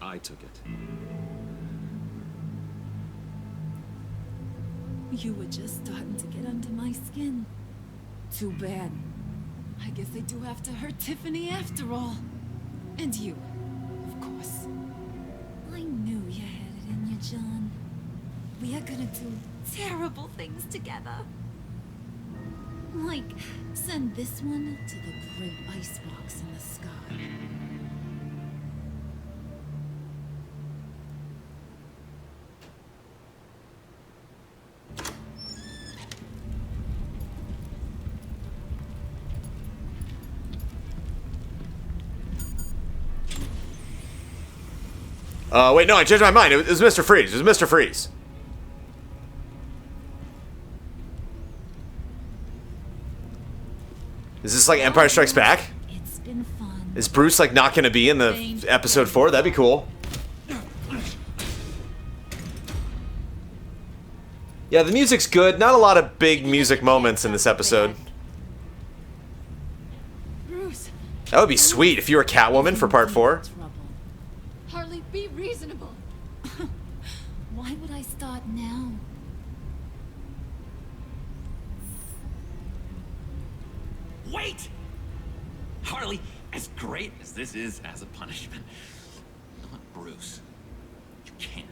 I took it. You were just starting to get under my skin. Too bad. I guess I do have to hurt Tiffany after all. And you, of course. I knew you had it in you, John. We are gonna do terrible things together. Like, send this one to the great icebox in the sky. Wait, no, I changed my mind. It was Mr. Freeze. It was Mr. Freeze. Is this like Empire Strikes Back? It's been fun. Is Bruce like not gonna be in the episode 4? That'd be cool. Yeah, the music's good. Not a lot of big music moments in this episode. Bruce, That would be sweet if you were Catwoman for part 4. Harley, be reasonable. Why would I start now? Wait! Harley, as great as this is as a punishment, not Bruce. You can't.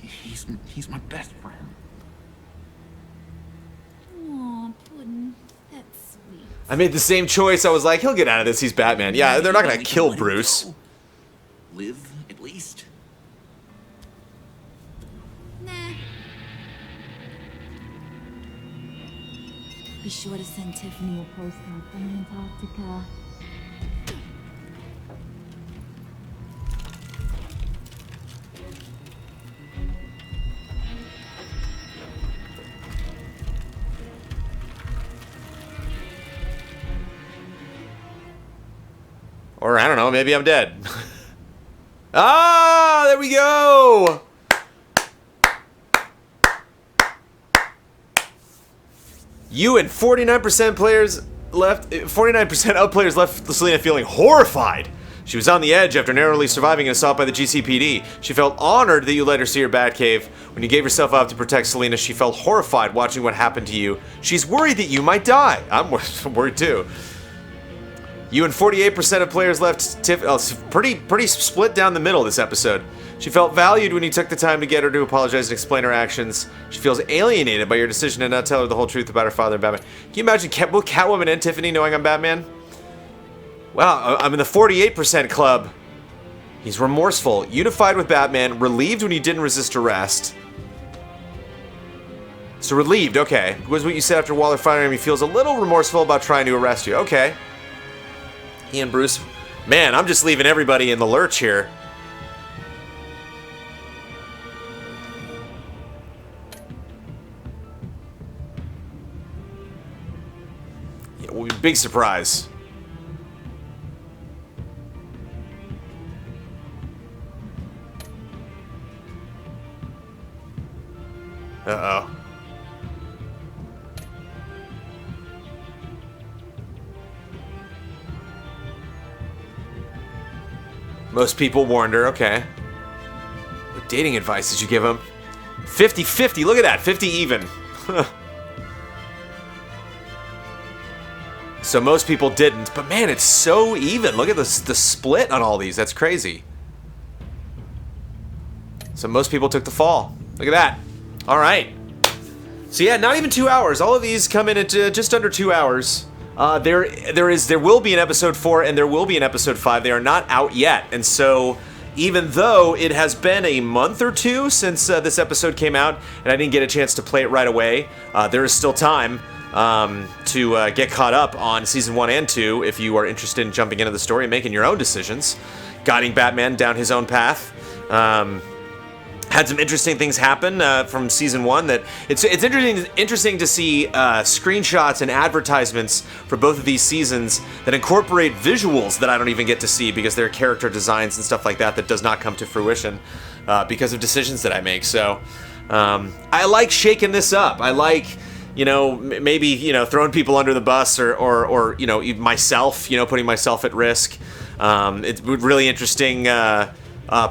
He's my best friend. Aw, Puddin', that's sweet. I made the same choice. I was like, he'll get out of this. He's Batman. Yeah, they're not gonna kill Bruce. Live, at least. Nah. Be sure to send Tiffany a postcard from Antarctica. Or, I don't know, maybe I'm dead. Ah, there we go! You and 49% players left, 49% of players left Selina feeling horrified. She was on the edge after narrowly surviving an assault by the GCPD. She felt honored that you let her see her Batcave. When you gave yourself up to protect Selina, she felt horrified watching what happened to you. She's worried that you might die. I'm worried too. You and 48% of players left pretty split down the middle this episode. She felt valued when you took the time to get her to apologize and explain her actions. She feels alienated by your decision to not tell her the whole truth about her father and Batman. Can you imagine both Catwoman and Tiffany knowing I'm Batman? Wow, I'm in the 48% club. He's remorseful, unified with Batman, relieved when he didn't resist arrest. So relieved, okay. Was what you said after Waller firing him. He feels a little remorseful about trying to arrest you. Okay. He and Bruce. Man, I'm just leaving everybody in the lurch here. Yeah, big surprise. Uh-oh. Most people warned her, okay. What dating advice did you give him? 50-50, look at that, 50 even. So most people didn't, but man, it's so even. Look at the split on all these, that's crazy. So most people took the fall. Look at that. All right. So yeah, not even 2 hours. All of these come in at just under 2 hours. There will be an episode 4 and there will be an episode 5. They are not out yet, and so even though it has been a month or two since this episode came out, and I didn't get a chance to play it right away, there is still time to get caught up on season 1 and 2 if you are interested in jumping into the story and making your own decisions, guiding Batman down his own path. had some interesting things happen from season 1. That it's interesting to see screenshots and advertisements for both of these seasons that incorporate visuals that I don't even get to see because they're character designs and stuff like that that does not come to fruition because of decisions that I make. So I like shaking this up. I like, you know, maybe, you know, throwing people under the bus or you know, myself, you know, putting myself at risk. It's really interesting.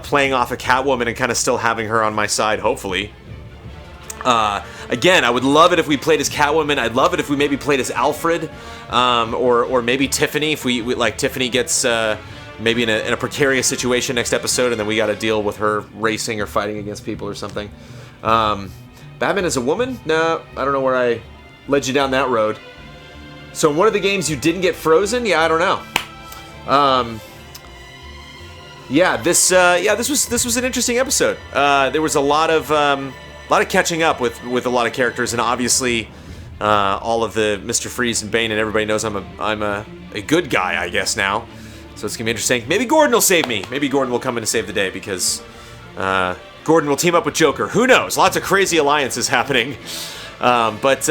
Playing off a Catwoman and kind of still having her on my side, hopefully. Again, I would love it if we played as Catwoman. I'd love it if we maybe played as Alfred, or maybe Tiffany. If we like Tiffany gets maybe in a precarious situation next episode, and then we got to deal with her racing or fighting against people or something. Batman as a woman? No, I don't know where I led you down that road. So in one of the games you didn't get frozen? Yeah, I don't know. Yeah, this was an interesting episode. There was a lot of catching up with a lot of characters, and obviously all of the Mr. Freeze and Bane and everybody knows I'm a good guy, I guess now. So it's gonna be interesting. Maybe Gordon will save me. Maybe Gordon will come in and save the day because Gordon will team up with Joker. Who knows? Lots of crazy alliances happening. But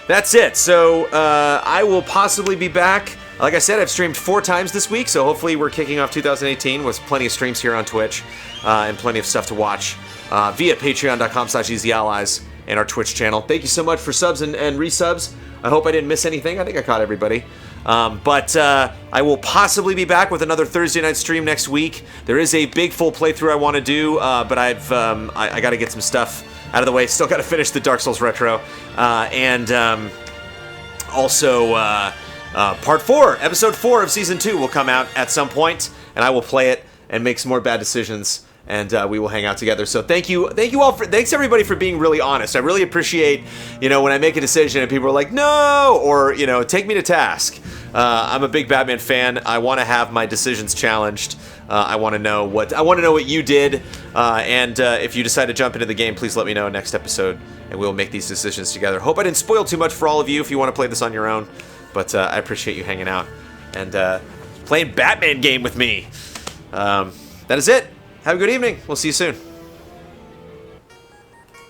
that's it. So I will possibly be back. Like I said, I've streamed 4 times this week, so hopefully we're kicking off 2018 with plenty of streams here on Twitch and plenty of stuff to watch via patreon.com/easyallies and our Twitch channel. Thank you so much for subs and resubs. I hope I didn't miss anything. I think I caught everybody. But I will possibly be back with another Thursday night stream next week. There is a big full playthrough I want to do, but I got to get some stuff out of the way. Still got to finish the Dark Souls retro. Also... Part 4, Episode 4 of Season 2 will come out at some point, and I will play it and make some more bad decisions, and we will hang out together. So thanks everybody for being really honest. I really appreciate, you know, when I make a decision and people are like, no, or, you know, take me to task. I'm a big Batman fan. I want to have my decisions challenged. I want to know what you did, and if you decide to jump into the game, please let me know next episode, and we'll make these decisions together. Hope I didn't spoil too much for all of you if you want to play this on your own. But I appreciate you hanging out and playing Batman game with me. That is it. Have a good evening. We'll see you soon.